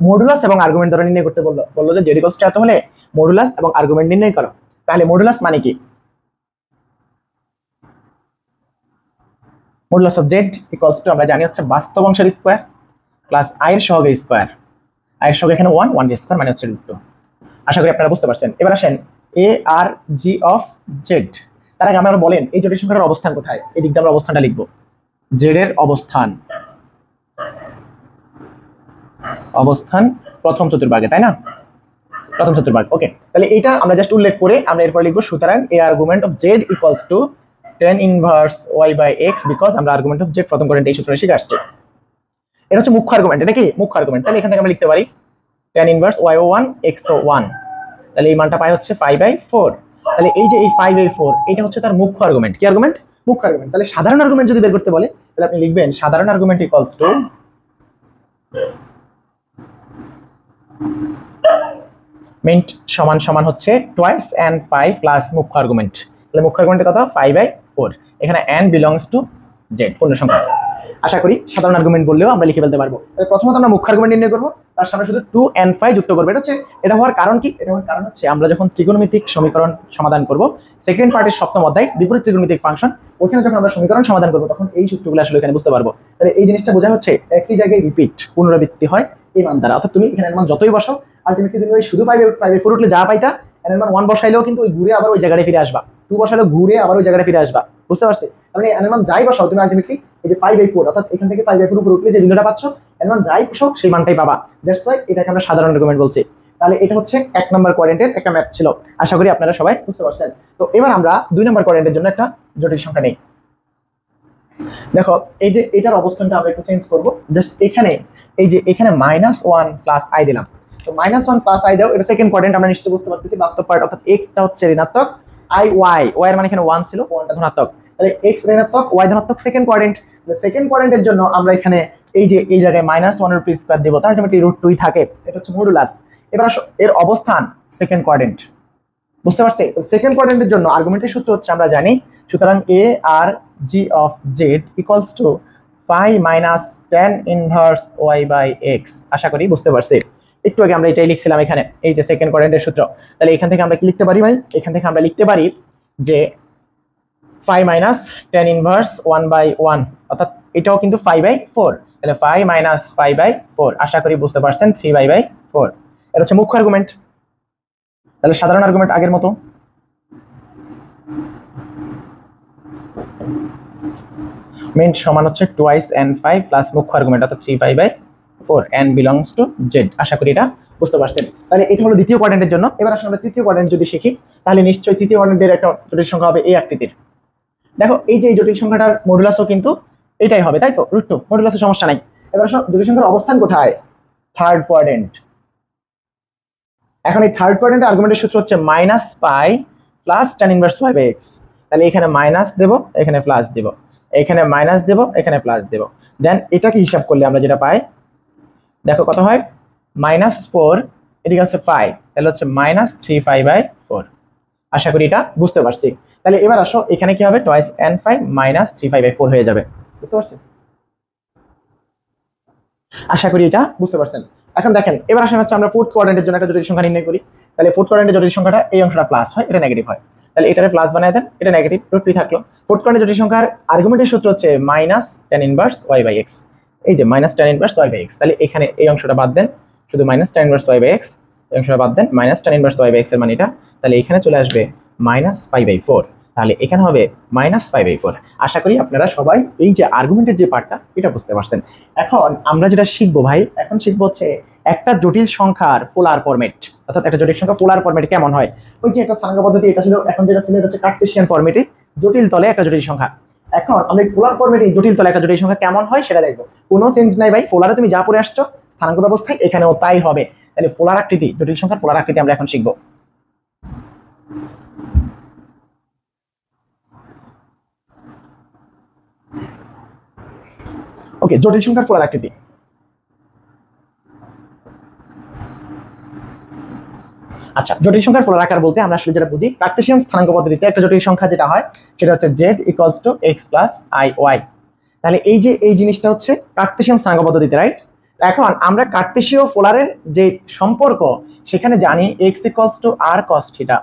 মডুলাস এবং আর্গুমেন্ট ধরে নির্ণয় করতে বললো যে z ইকুয়ালস টু এত হলে মডুলাস এবং আর্গুমেন্ট নির্ণয় করো। তাহলে মডুলাস মানে কি? Modulus of z equals two আমরা জানি হচ্ছে বাস্তব অংশের স্কয়ার প্লাস i এর সহগের স্কয়ার। i এর সহগ এখানে 1 1 এর স্কয়ার মানে হচ্ছে √2। আশা করি আপনারা বুঝতে পারছেন। এবার আসেন a R g of z। তার আগে আমরা বলেন এই জটিল সংখ্যার অবস্থান কোথায়? এই দিকটা আমরা অবস্থানটা লিখব, z এর অবস্থান প্রথম চতুর্ভাগে, তাই না? প্রথম চতুর্ভাগ। ওকে, তাহলে এটা আমরা জাস্ট উল্লেখ করে আমরা এরপর লিখব সুতরাং a argument of z equals to tan inverse y by x, because আমরা আর্গুমেন্ট অফ z প্রথম কোয়াড্রেন্টে এই সূত্রটা শিখে আসছে। এটা হচ্ছে মুখ্য আর্গুমেন্ট। এটা কি মুখ্য আর্গুমেন্ট? তাহলে এখান থেকে আমরা লিখতে পারি tan ইনভার্স y1 x1, তাহলে এই মানটা পাই হচ্ছে 5/4। তাহলে এই যে এই 5/4 এটা হচ্ছে তার মুখ্য আর্গুমেন্ট। কি আর্গুমেন্ট? মুখ্য আর্গুমেন্ট। তাহলে সাধারণ আর্গুমেন্ট যদি বের করতে বলে তাহলে আপনি লিখবেন সাধারণ আর্গুমেন্ট ইকুয়ালস টু মিন্ট সমান সমান হচ্ছে টুয়াইস এন পাই প্লাস মুখ্য আর্গুমেন্ট। তাহলে মুখ্য আর্গুমেন্টের কথা 5/4। এখানে n বিলংস টু জেড, পূর্ণ সংখ্যা। আশা করি সাধারণ আর্গুমেন্ট বললেও আমরা লিখে ফেলতে পারবো। তাহলে প্রথমত আমরা মুখ্য আর্গুমেন্ট নির্ণয় করবো, তার সামনে শুধু 2 n phi যুক্ত করবো। এটা হওয়ার কারণ কি? এটা হওয়ার কারণ হচ্ছে আমরা যখন ত্রিকোণমিতিক সমীকরণ সমাধান করব, সেকেন্ড পার্টের সপ্তম অধ্যায় বিপরীত ত্রিকোণমিতিক ফাংশন, ওখানে যখন আমরা সমীকরণ সমাধান করবো তখন এই সূত্রগুলো আসলে এখানে বুঝতে পারবো। তাহলে এই জিনিসটা বোঝা হচ্ছে একই জায়গায় রিপিট, পুনরাবৃত্তি হয় এই মান দ্বারা। অর্থাৎ তুমি এখানে মান যতই বসাও, আলটিমেটলি তুমি ওই শুধু পাইবে 4 উঠলে যা পাইতা, এর মান 1 বসাইলেও কিন্তু ওই ঘুরে আবার ওই জায়গায় ফিরে আসবা, 2 বসাইলেও ঘুরে আবার ওই জায়গায় ফিরে আসবা। বুঝতে পারছি? মানে এর মান যাই বসাও তুমি আলটিমেটলি এই যে 5/4, অর্থাৎ এখান থেকে 5/4 উপর উঠলে যে বিন্দুটা পাচ্ছ, এর মান যাই বসাও সেই মানটাই পাবা। দ্যাটস ওয়াই এটাকে আমরা সাধারণ আর্গুমেন্ট বলছি। তাহলে এটা হচ্ছে 1 নম্বর কোয়াড্রেন্টের একটা ম্যাথ ছিল, আশা করি আপনারা সবাই বুঝতে পারছেন। তো এবার আমরা 2 নম্বর কোয়াড্রেন্টের জন্য একটা জটিল সংখ্যা নেই। দেখো এই যে এটার অবস্থানটা আমরা একটু চেঞ্জ করব। জাস্ট এখানে এই যে এখানে -1 প্লাস i দিলাম। তো -1 প্লাস i দাও, এটা সেকেন্ড কোয়াড্রেন্ট, আমরা নিশ্চয়ই বুঝতে পারতেছি বাস্তব পার্ট, অর্থাৎ x টা হচ্ছে ঋণাত্মক, i y, y এর মানে এখানে 1 ছিল, 1 টা ধনাত্মক। তাহলে x ঋণাত্মক, y ধনাত্মক, সেকেন্ড কোয়াড্রেন্ট। সেকেন্ড কোয়াড্রেন্টের জন্য আমরা এখানে এই যে এই জায়গায় -1 এর উপর স্কয়ার দেব, তার আলটিমেটলি √2 থাকে। এটা হচ্ছে মডুলাস। এবার আসো এর অবস্থান সেকেন্ড কোয়াড্রেন্ট। বুঝতে পারছি? সেকেন্ড কোয়াড্রেন্টের জন্য আর্গুমেন্টের সূত্র হচ্ছে আমরা জানি, সুতরাং a r g of z equals to phi minus tan inverse y by x। আশা করি বুঝতে পারছি। একটু আগে আমরা এটাই লিখছিলাম এখানে, এই যে সেকেন্ড কোয়াড্রেন্টের সূত্র। তাহলে এখান থেকে আমরা কি লিখতে পারি ভাই? এখান থেকে আমরা লিখতে পারি যে phi minus tan inverse 1/1, অর্থাৎ এটাও কিন্তু 5/4। তাহলে phi minus 5/4, আশা করি বুঝতে পারছেন, 3/4। এটা হচ্ছে মুখ্য আর্গুমেন্ট। তাহলে সাধারণ আর্গুমেন্ট আগের মতো, মিন্ট সমান হচ্ছে টুয়াইস n phi প্লাস মুখ্য আর্গুমেন্ট, অর্থাৎ 3/4, n বিলংস টু জেড। আশা করি এটা বুঝতে পারছেন। তাহলে এটা হলো দ্বিতীয় কোয়াড্রেন্টের জন্য। এবার আসলে আমরা তৃতীয় কোয়াড্রেন্ট যদি শিখি, তাহলে নিশ্চয়ই তৃতীয় কোয়াড্রেন্টের একটা জটিল সংখ্যা হবে এই আকৃতির। দেখো এই যে এই জটিল সংখ্যাটার মডুলাসও কিন্তু এটাই হবে, তাই তো? √2, মডুলাসের সমস্যা নাই। এবার আসলে জটিল সংখ্যার অবস্থান কোথায়? Third quadrant. এখন এই থার্ড কোয়াড্রেন্টের আর্গুমেন্টের সূত্র হচ্ছে -π plus tan inverse y by x। তাহলে এখানে মাইনাস দেব, এখানে প্লাস দেব, এখানে মাইনাস দেব, এখানে প্লাস দেব। দেন এটাকে হিসাব করলে আমরা যেটা পাই, দেখো কত হয়, -4, এদিকে আছে π, তাহলে হচ্ছে -3π/4। আশা করি এটা বুঝতে পারছি। তাহলে এবার আসো এখানে কি হবে, টুয়াইস n phi মাইনাস 3π/4 হয়ে যাবে। বুঝতে পারছি? আশা করি এটা বুঝতে পারছেন। এখন দেখেন, এবার আসেন হচ্ছে আমরা ফোর্থ কোয়াড্রেন্টের জন্য একটা জটিল সংখ্যা নির্ণয় করি। তাহলে ফোর্থ কোয়াড্রেন্টের জটিল সংখ্যাটা এই অংশটা প্লাস হয়, এটা নেগেটিভ হয়। তাহলে এটারে প্লাস বানায় দেন, এটা নেগেটিভ, √2 থাকলো। ফোর্থ কোয়াড্রেন্টের জটিল সংখ্যার আর্গুমেন্টের সূত্র হচ্ছে -tan inverse y by x। এই যে -tan inverse y by x, তাহলে এখানে এই অংশটা বাদ দেন, শুধু -tan inverse y by x, এই অংশটা বাদ দেন, -tan inverse y by x এর মানে এটা। তাহলে এখানে চলে আসবে -π/4, তাহলে এখানে হবে -π/4। আশা করি আপনারা সবাই এই যে আর্গুমেন্টের যে পার্টটা এটা বুঝতে পারছেন। এখন আমরা যেটা শিখবো ভাই, এখন শিখবো হচ্ছে একটা জটিল সংখ্যার পোলার ফরম্যাট, অর্থাৎ একটা জটিল সংখ্যা পোলার ফরম্যাটে কেমন হয়। ওই যে একটা স্থানাঙ্ক পদ্ধতি, এটা ছিল, এখন যেটা ছিল এটা হচ্ছে কার্টেসিয়ান ফরম্যাটে, জটিল তলে একটা জটিল সংখ্যা। এখন আমরা এই পোলার ফরম্যাটে জটিল তলে একটা জটিল সংখ্যা কেমন হয় সেটা দেখবো। কোনো চেঞ্জ নাই ভাই, পোলারে তুমি যা পড়ে আসছো স্থানাঙ্ক ব্যবস্থায় এখানেও তাই হবে। তাহলে পোলার আকৃতি, জটিল সংখ্যার পোলার আকৃতি আমরা এখন শিখবো। ওকে, জটিল সংখ্যার পোলার আকৃতি। আচ্ছা, জটিল সংখ্যার পোলার আকার বলতে আমরা আসলে যেটা বুঝি, কার্টেসিয়ান স্থানাঙ্ক পদ্ধতিতে একটা জটিল সংখ্যা যেটা হয় সেটা হচ্ছে z equals two x plus iy। তাহলে এই যে এই জিনিসটা হচ্ছে কার্টেসিয়ান স্থানাঙ্ক পদ্ধতিতে, রাইট? এখন আমরা কার্টেসীয় পোলারের যে সম্পর্ক সেখানে জানি x equals to r cos theta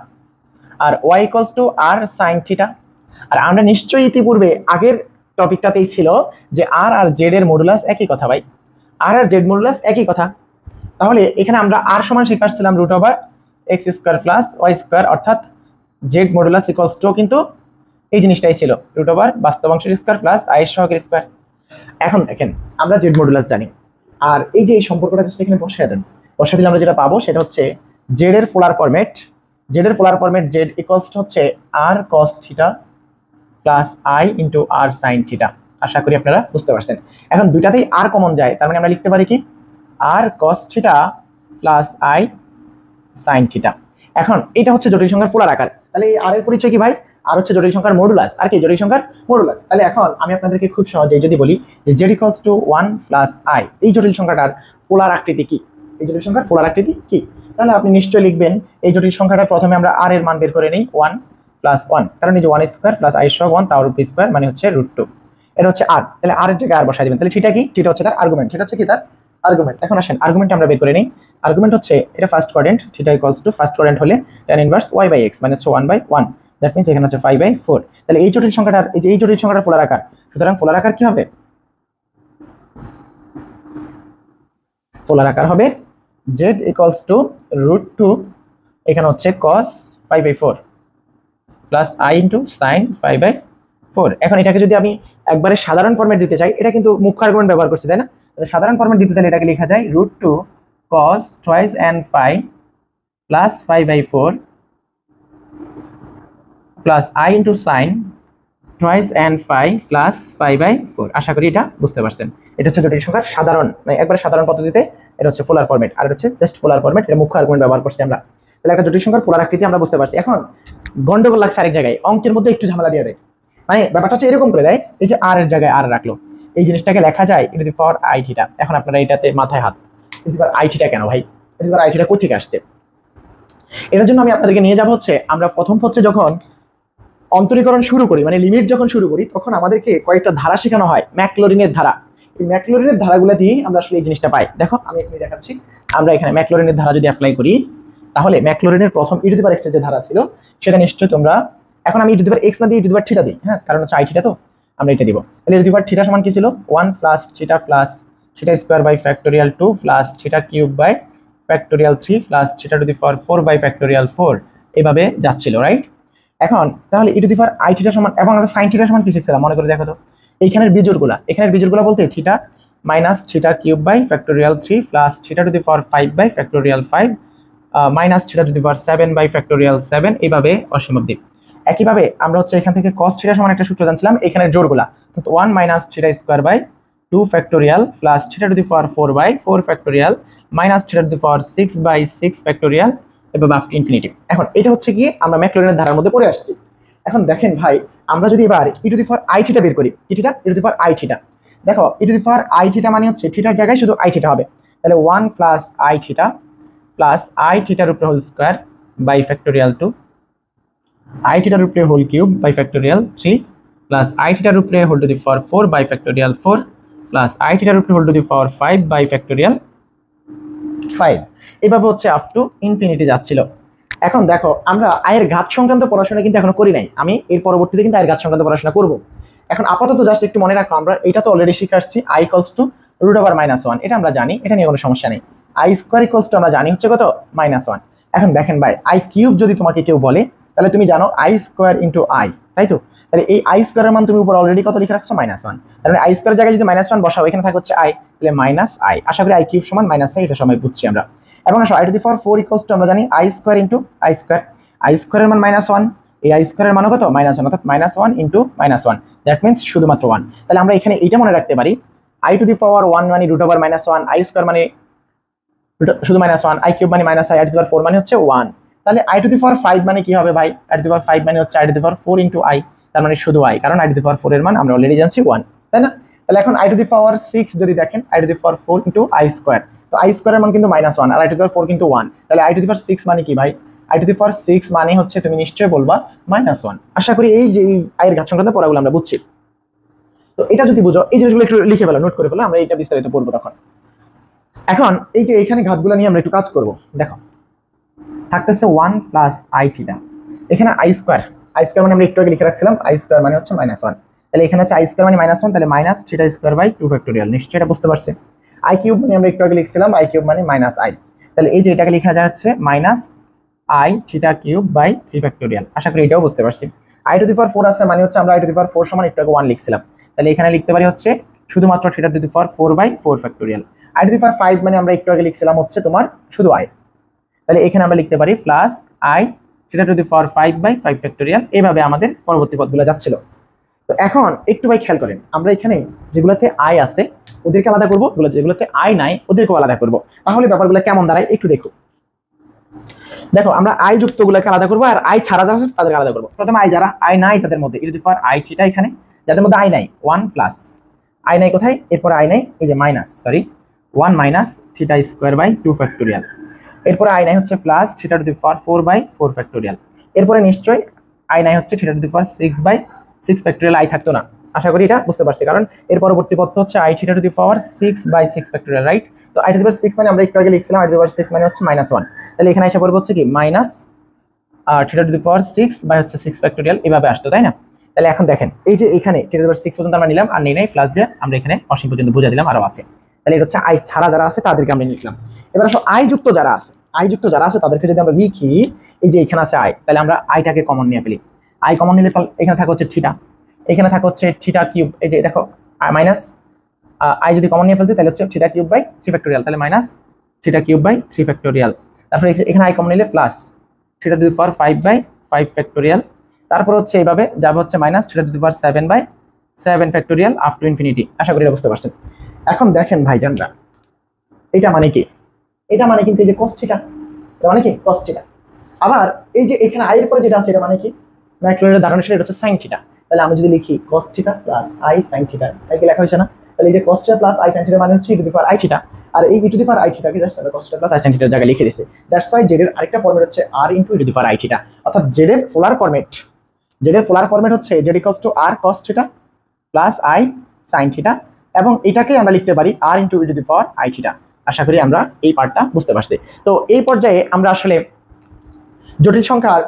আর y equals to r sin theta. আর আমরা নিশ্চয়ই ইতিপূর্বে আগের টপিকটাতেই ছিল যে r আর z এর মডুলাস একই কথা ভাই, r আর z মডুলাস একই কথা। তাহলে এখানে আমরা r সমান শিখছিলাম √x square plus y square, অর্থাৎ z মডুলাস ইকুয়ালস টু কিন্তু এই জিনিসটাই ছিল √ বাস্তব অংশের স্কয়ার প্লাস i এর সহগের স্কয়ার। এখন দেখেন আমরা z মডুলাস জানি, আর এই যে এই সম্পর্কটা জাস্ট এখানে বসিয়ে দেন, বসিয়ে দিলে আমরা যেটা পাবো সেটা হচ্ছে z এর polar format, z equals to হচ্ছে r cos theta plus i into r sin theta. আশা করি আপনারা বুঝতে পারছেন। এখন দুইটাতেই r কমন যায়, তার মানে আমরা লিখতে পারি কি r cos theta plus i sin theta. এখন এটা হচ্ছে জটিল সংখ্যার পোলার আকার। তাহলে এই r এর পরিচয় কি ভাই? আর হচ্ছে জটিল সংখ্যার মডুলাস। আর কি জটিল সংখ্যার মডুলাস। তাহলে এখন আমি আপনাদেরকে খুব সহজেই যদি বলি যে z equals two 1 plus i, এই জটিল সংখ্যাটার পোলার আকৃতি কি? এই জটিল সংখ্যার পোলার আকৃতি কি? তাহলে আপনি নিশ্চয়ই লিখবেন এই জটিল সংখ্যাটা প্রথমে আমরা r এর মান বের করে নিই 1 + 1, কারণ এই যে 1 স্কয়ার প্লাস i সহ 1 তার উপর স্কয়ার মানে হচ্ছে √2, এটা হচ্ছে r। তাহলে r এর জায়গায় r বসাই দিবেন। তাহলে থিটা কি? থিটা হচ্ছে তার আর্গুমেন্ট। থিটা হচ্ছে কি? তার আর্গুমেন্ট। এখন আসেন আর্গুমেন্ট আমরা বের করে নিই। আর্গুমেন্ট হচ্ছে এটা first quadrant, theta equals to first quadrant হলে tan ইনভার্স y/x মানে হচ্ছে 1/1, দ্যাট মিন্স এখানে হচ্ছে 5/4। তাহলে এই জটিল সংখ্যাটার এই জটিল সংখ্যাটার পোলার আকার, সুতরাং পোলার আকার কি হবে? পোলার আকার হবে z ইকুয়ালস টু √2, এখানে হচ্ছে cos 5/4 plus i into sin 5/4। এখন এটাকে যদি আমি একবারে সাধারণ ফরম্যাট দিতে চাই, এটা কিন্তু মুখ্য আর্গুমেন্ট ব্যবহার করছি তাই না? সাধারণ ফরম্যাট দিতে চাইলে এটাকে লেখা যায় √2 cos twice and 5 plus 5/4 plus i into sin twice and 5 plus 5/4। আশা করি এটা বুঝতে পারছেন। এটা হচ্ছে জটিল সংখ্যার সাধারণ, মানে একবারে সাধারণ পদ্ধতিতে এটা হচ্ছে পোলার ফরম্যাট, আর এটা হচ্ছে জাস্ট পোলার ফরম্যাট, এটা মুখ্য আর্গুমেন্ট ব্যবহার করছি আমরা। তাহলে একটা জটিল সংখ্যার পোলার আকৃতি আমরা বুঝতে পারছি। এখন গন্ডগোল লাগছে আরেক জায়গায়, অঙ্কের মধ্যে একটু ঝামেলা দিয়ে দেয়। মানে ব্যাপারটা হচ্ছে এরকম করে দেয়, এই যে r এর জায়গায় r রাখলো, এই জিনিসটাকে লেখা যায় e⁻i θ। এখন আপনারা এটাতে মাথায় হাত, e⁻i θ কেন ভাই? e⁻i θ কোথা থেকে আসছে? এর জন্য আমি আপনাদেরকে নিয়ে যাব হচ্ছে আমরা প্রথম পত্রে যখন অন্তরীকরণ শুরু করি, মানে লিমিট যখন শুরু করি, তখন আমাদেরকে কয়েকটা ধারা শেখানো হয়, ম্যাকলরিনের ধারা। এই ম্যাকলরিনের ধারাগুলো দিয়ে আমরা আসলে এই জিনিসটা পাই। দেখো আমি এখানে দেখাচ্ছি, আমরা এখানে ম্যাকলরিনের ধারা যদি অ্যাপ্লাই করি, তাহলে ম্যাকলরিনের প্রথম e⁻x এর যে ধারা ছিল সেটা নিশ্চয়ই তোমরা, এখন আমি e⁻x না দিয়ে e⁻θ দিই, হ্যাঁ, কারণ হচ্ছে i θ, তো আমরা এটা দিব। তাহলে e⁻θ সমান কি ছিল? 1 plus theta plus theta square by factorial 2 plus theta cube by factorial 3 plus theta to the power 4 by factorial 4, এইভাবে যাচ্ছিল, রাইট? এখন তাহলে e⁻i θ সমান, এবং আমরা sin θ সমান কি শিখছিলাম মনে করে দেখো তো, এইখানের বিজোড়গুলা, এখানের বিজোড়গুলা বলতে theta minus theta cube by factorial 3 plus theta to the power 5 by factorial 5 minus theta to the power 7 by factorial 7, এইভাবে অসীম অবধি। একইভাবে আমরা হচ্ছে এখান থেকে cos θ সমান একটা সূত্র জানছিলাম, এখানের জোড়গুলা 1 minus theta square by 2 factorial plus theta to the power 4 by 4 factorial minus theta to the power 6 by 6 factorial এভাবে আপ টু ইনফিনিটি। এখন এটা হচ্ছে কি আমরা ম্যাকলরিনের ধারার মধ্যে পড়ে আসছি। এখন দেখেন ভাই, আমরা যদি এবার e⁻i θ বের করি, কি থিটা? e⁻i θ। দেখো e⁻i θ মানে হচ্ছে থিটার জায়গায় শুধু i θ হবে। তাহলে 1 প্লাস i θ প্লাস i θ উপরে whole square by factorial 2, i θ উপরে whole cube by factorial 3 plus i θ উপরে whole to the power 4 by factorial 4 plus i θ উপরে whole to the power 5 by factorial 5, এভাবে হচ্ছে আপ টু ইনফিনিটি যাচ্ছিল। এখন দেখো আমরা আয়ের ঘাত সংক্রান্ত পড়াশোনা কিন্তু এখনো করি নাই, আমি এর পরবর্তীতে কিন্তু আয়ের ঘাত সংক্রান্ত পড়াশোনা করব। এখন আপাতত জাস্ট একটু মনে রাখো, আমরা এটা তো অলরেডি শিখে আসছি, i ইকুয়ালস টু √(-1), এটা আমরা জানি, এটা নিয়ে কোনো সমস্যা নেই। i স্কয়ার ইকুয়ালস টু আমরা জানি হচ্ছে কত? -1। এখন দেখেন ভাই, i কিউব যদি তোমাকে কেউ বলে, তাহলে তুমি জানো i স্কয়ার ইনটু i, তাই তো? তাহলে এই i স্কয়ারের মান তুমি উপর অলরেডি কত লিখে রাখছো? -1। তাহলে i স্কয়ারের জায়গায় যদি -1 বসাও, এখানে থাকে হচ্ছে i, তাহলে -i। আশা করি i কিউব সমান -i, এটা সময় বুঝছি আমরা। এবং আসো i to the power 4 equals to আমরা জানি i square into i square, i স্কয়ারের মান -1, এই i স্কয়ারের মান কত? -1, অর্থাৎ -1 ইনটু -1, দ্যাট মিন্স শুধুমাত্র 1। তাহলে আমরা এখানে এটা মনে রাখতে পারি, i টু দি পাওয়ার 1 মানে √(-1), i স্কয়ার মানে শুধু -1, i কিউব মানে -i, i to the power 4 মানে হচ্ছে 1। তাহলে i টু দি পাওয়ার 5 মানে কি হবে ভাই? i টু দি পাওয়ার 5 মানে হচ্ছে i to the power 4 into i, তার মানে শুধু i, কারণ i টু দি পাওয়ার 4 এর মান আমরা অলরেডি জানছি 1, তাই না? তাহলে এখন i টু দি পাওয়ার 6 যদি দেখেন, i to the power 4 into i square, তো i স্কয়ারের মান কিন্তু -1 আর i টু দি পাওয়ার 4 কিন্তু 1, তাহলে i টু দি পাওয়ার 6 মানে কি ভাই? i টু দি পাওয়ার 6 মানে হচ্ছে, তুমি নিশ্চয়ই বলবা -1। আশা করি এই যে এই আয়ের ঘাত সংক্রান্ত পড়াগুলো আমরা বুঝছি। তো এটা যদি বুঝো, এই জিনিসগুলো একটু লিখে ফেলো, নোট করে ফেলো, আমরা এটা বিস্তারিত পড়বো তখন। এখন এই যে এইখানে ঘাতগুলো নিয়ে আমরা একটু কাজ করব। দেখো থাকতেছে 1 প্লাস i θ, এখানে i স্কয়ার মানে আমরা একটু আগে লিখে রাখছিলাম, i স্কয়ার মানে হচ্ছে -1, তাহলে এখানে হচ্ছে i স্কয়ার মানে -1, তাহলে minus theta square by 2 factorial, নিশ্চয়ই এটা বুঝতে পারছে। i কিউব মানে আমরা একটু আগে লিখছিলাম, i কিউব মানে -i, তাহলে এই যে এটাকে লেখা যাচ্ছে -i theta cube by 3 factorial, আশা করি এটাও বুঝতে পারছি। i টু দি পাওয়ার 4 আছে মানে হচ্ছে আমরা i টু দি পাওয়ার 4 সমান একটু আগে 1 লিখছিলাম, তাহলে এখানে লিখতে পারি হচ্ছে শুধুমাত্র theta to the power 4 by 4 factorial. i to the power 5 মানে আমরা একটু আগে লিখছিলাম হচ্ছে তোমার শুধু i, তাহলে এখানে আমরা লিখতে পারি plus i theta to the power 5 by 5 factorial, এইভাবে আমাদের পরবর্তী পদগুলো যাচ্ছিল। তো এখন একটু ভাই খেয়াল করেন, আমরা এখানে যেগুলোতে i আছে ওদেরকে আলাদা করব, যেগুলোতে i নাই ওদেরকেও আলাদা করব, তাহলে ব্যাপারগুলো কেমন দাঁড়ায় একটু দেখো। দেখো আমরা i যুক্তগুলোকে আলাদা করব আর i ছাড়া যারা আছে তাদেরকে আলাদা করব। প্রথমে i যারা i নাই যাদের মধ্যে, e to the power i theta, এখানে যাদের মধ্যে i নাই 1 প্লাস i নাই কোথায়? এরপর i নাই এই যে 1 minus theta square by 2 factorial. এরপরে আই নাই হচ্ছে plus theta to the power 4 by 4 factorial. এরপরে নিশ্চয়ই আই নাই হচ্ছে theta to the power 6 by 6 factorial. I থাকতো না, আশা করি এটা বুঝতে পারছি, কারণ এর পরবর্তী পদ হচ্ছে i theta to the power 6 by 6 factorial, right? তো আই টু দি পাওয়ার 6 মানে আমরা একটু আগে লিখছিলাম আই টু দি পাওয়ার 6 মানে হচ্ছে -1, তাহলে এখানে এসে পড়বে হচ্ছে কি minus theta to the power 6 by হচ্ছে 6 ফ্যাক্টোরিয়াল, এভাবে আসতো, তাই না? তাহলে এখন দেখেন এই যে এখানে থিটা টু দি পাওয়ার 6 পর্যন্ত আমরা নিলাম, আর নেই নাই প্লাস দিয়ে আমরা এখানে অসীম পর্যন্ত বুঝা দিলাম, আরো আছে। তাহলে এটা হচ্ছে আই ছাড়া যারা আছে তাদেরকে আমরা লিখলাম। এবার আসো আই যুক্ত যারা আছে, আই যুক্ত যারা আছে তাদেরকে যদি আমরা লিখি, এই যে এখানে আছে আই, তাহলে আমরা আইটাকে কমন নিয়ে ফেলি। আই কমন নিলে এখানে থাকে হচ্ছে থিটা, এখানে থাকে হচ্ছে থিটা কিউব, এই যে দেখো মাইনাস আই যদি কমন নিয়ে ফেলছি তাহলে হচ্ছে থিটা কিউব বাই 3 ফ্যাক্টোরিয়াল, তাহলে minus theta cube by 3 factorial. তারপরে এখানে আই কমন নিলে plus theta to the power 5 by 5 factorial. তারপর হচ্ছে এইভাবে যাবে হচ্ছে minus theta to the power 7 by 7 factorial up to infinity. আশা করি এটা বুঝতে পারছেন। এখন দেখেন ভাইজানরা, এটা মানে কি? এটা মানে কিন্তু এই যে cos থিটা, এটা মানে কি cos থিটা। আবার এই যে এখানে আই এর পরে যেটা আছে এটা মানে কি? ম্যাক্সওয়েলের ধারণা সেটা হচ্ছে sin থিটা। তাহলে আমি যদি লিখি cos theta plus i sin theta, তাই কি লেখা হয়েছে না? তাহলে এই যে cos theta plus i sin theta মানে হচ্ছে e to the power i theta, আর এই e to the power i থিটাকে জাস্ট আমরা cos theta plus i sin থিটার জায়গায় লিখে দিয়েছি। দ্যাটস ওয়াই z এর আরেকটা ফরম্যাট হচ্ছে r into e to the power i theta, অর্থাৎ z এর পোলার ফরম্যাট, z এর পোলার ফরম্যাট হচ্ছে z equals to r cos theta plus i sin theta, এবং এটাকে আমরা লিখতে পারি r into e to the power i theta. আশা করি আমরা এই পার্টটা বুঝতে পারছি। তো এই পর্যায়ে আমরা আসলে জটিল সংখ্যার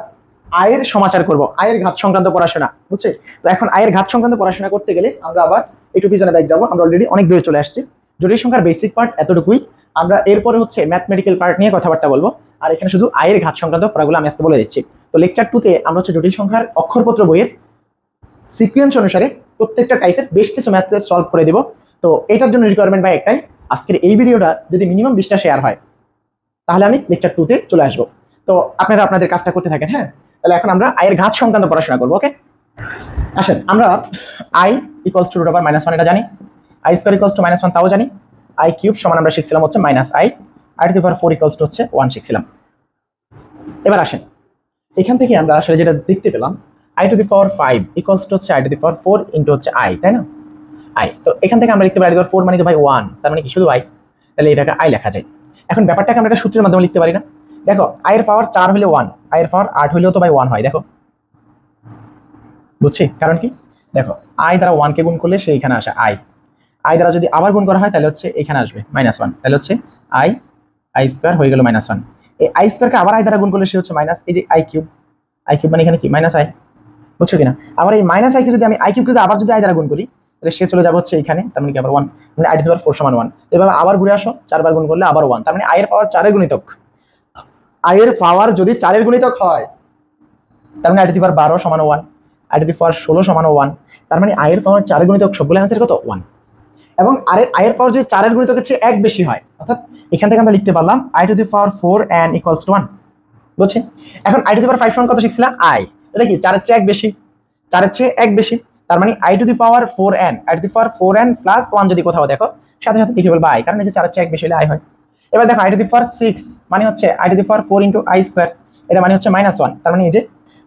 আয়ের সমাচার করব, আয়ের ঘাত সংক্রান্ত পড়াশোনা, বুঝছে? তো এখন আয়ের ঘাত সংক্রান্ত পড়াশোনা করতে গেলে আমরা আবার একটু পিছনে ব্যাক যাবো, আমরা অলরেডি অনেক দূরে চলে আসছি। জটিল সংখ্যার বেসিক পার্ট এতটুকুই, আমরা এরপরে হচ্ছে ম্যাথমেটিক্যাল পার্ট নিয়ে কথাবার্তা বলবো, আর এখানে শুধু আয়ের ঘাত সংক্রান্ত পড়াগুলো আমি আজকে বলে দিচ্ছি। তো লেকচার 2-তে আমরা হচ্ছে জটিল সংখ্যার অক্ষরপত্র বইয়ের সিকোয়েন্স অনুসারে প্রত্যেকটা টাইপের বেশ কিছু ম্যাথ সলভ করে দেব। তো এটার জন্য রিকোয়ারমেন্ট ভাই একটাই, আজকের এই ভিডিওটা যদি মিনিমাম 20টা শেয়ার হয় তাহলে আমি লেকচার 2-তে চলে আসবো। তো আপনারা আপনাদের কাজটা করতে থাকেন, হ্যাঁ? তাহলে এখন আমরা আয়ের ঘাত সংক্রান্ত পড়াশোনা করবো, ওকে? আসেন, আমরা i equals to root over -1 এটা জানি, i স্কয়ার ইকুয়ালস টু -1 তাও জানি, i কিউব সমান আমরা শিখছিলাম হচ্ছে -i, i to the power 4 equals to হচ্ছে 1 শিখছিলাম। এবার আসেন, এখান থেকে আমরা আসলে যেটা দেখতে পেলাম i to the power 5 equals to হচ্ছে i to the power 4 into হচ্ছে i, তাই না? i, তো এখান থেকে আমরা লিখতে পারি i টু দি পাওয়ার 4 মানে তো ভাই 1, তার মানে কি শুধু i, তাহলে এটাকে i লেখা যায়। এখন ব্যাপারটাকে আমরা একটা সূত্রের মাধ্যমে লিখতে পারি না? দেখো i এর পাওয়ার 4 হলে 1, i এর পাওয়ার 8 হলেও তো ভাই 1 হয়, দেখো বুঝছি কারণ কি? দেখো i দ্বারা 1 কে গুণ করলে সেইখানে আসে i দ্বারা যদি আবার গুণ করা হয় তাহলে হচ্ছে এখানে আসবে -1, তাহলে হচ্ছে i স্কয়ার হয়ে গেল -1। এই i স্কয়ারকে আবার i দ্বারা গুণ করলে সে হচ্ছে মাইনাস, এই যে i কিউব মানে এখানে কি -i, বুঝছো কিনা? আবার এই -i কে যদি আমি i কিউবকে আবার যদি i দ্বারা গুণ করি তাহলে সে চলে যাবে হচ্ছে এখানে, তার মানে কি আবার 1, মানে i টু দি পাওয়ার 4 সমান 1। এভাবে আবার ঘুরে আসো, 4 বার গুণ করলে আবার 1, তার মানে i এর পাওয়ার 4 এর গুণিতক, i এর পাওয়ার যদি 4 এর গুণিতক হয় তার মানে i টু দি পাওয়ার 12 সমান 1, i টু দি পাওয়ার 16 সমান 1, তার মানে i এর পাওয়ার 4 এর গুণিতক সবগুলো আনসার কত? 1। এবং i এর পাওয়ার যদি 4 এর গুণিতকের চেয়ে 1 বেশি হয়, অর্থাৎ এখান থেকে আমরা লিখতে পারলাম i to the power 4 n equals to 1, বুঝছেন? এখন i টু দি পাওয়ার 5 সমান কত শিখছিলাম? i, এটা কি 4 এর চেয়ে 1 বেশি, 4 এর চেয়ে 1 বেশি, তার মানে i to the power 4n, i to the power 4n plus 1 যদি কোথাও দেখো সাথে সাথে লিখে বলবা i, কারণ এই যে 4 এর চেয়ে 1 বেশি হলে i হয়। এবার দেখো i টু দি পাওয়ার 6 মানে হচ্ছে i to the power 4 into i square, এটা মানে হচ্ছে -1, তার মানে এই যে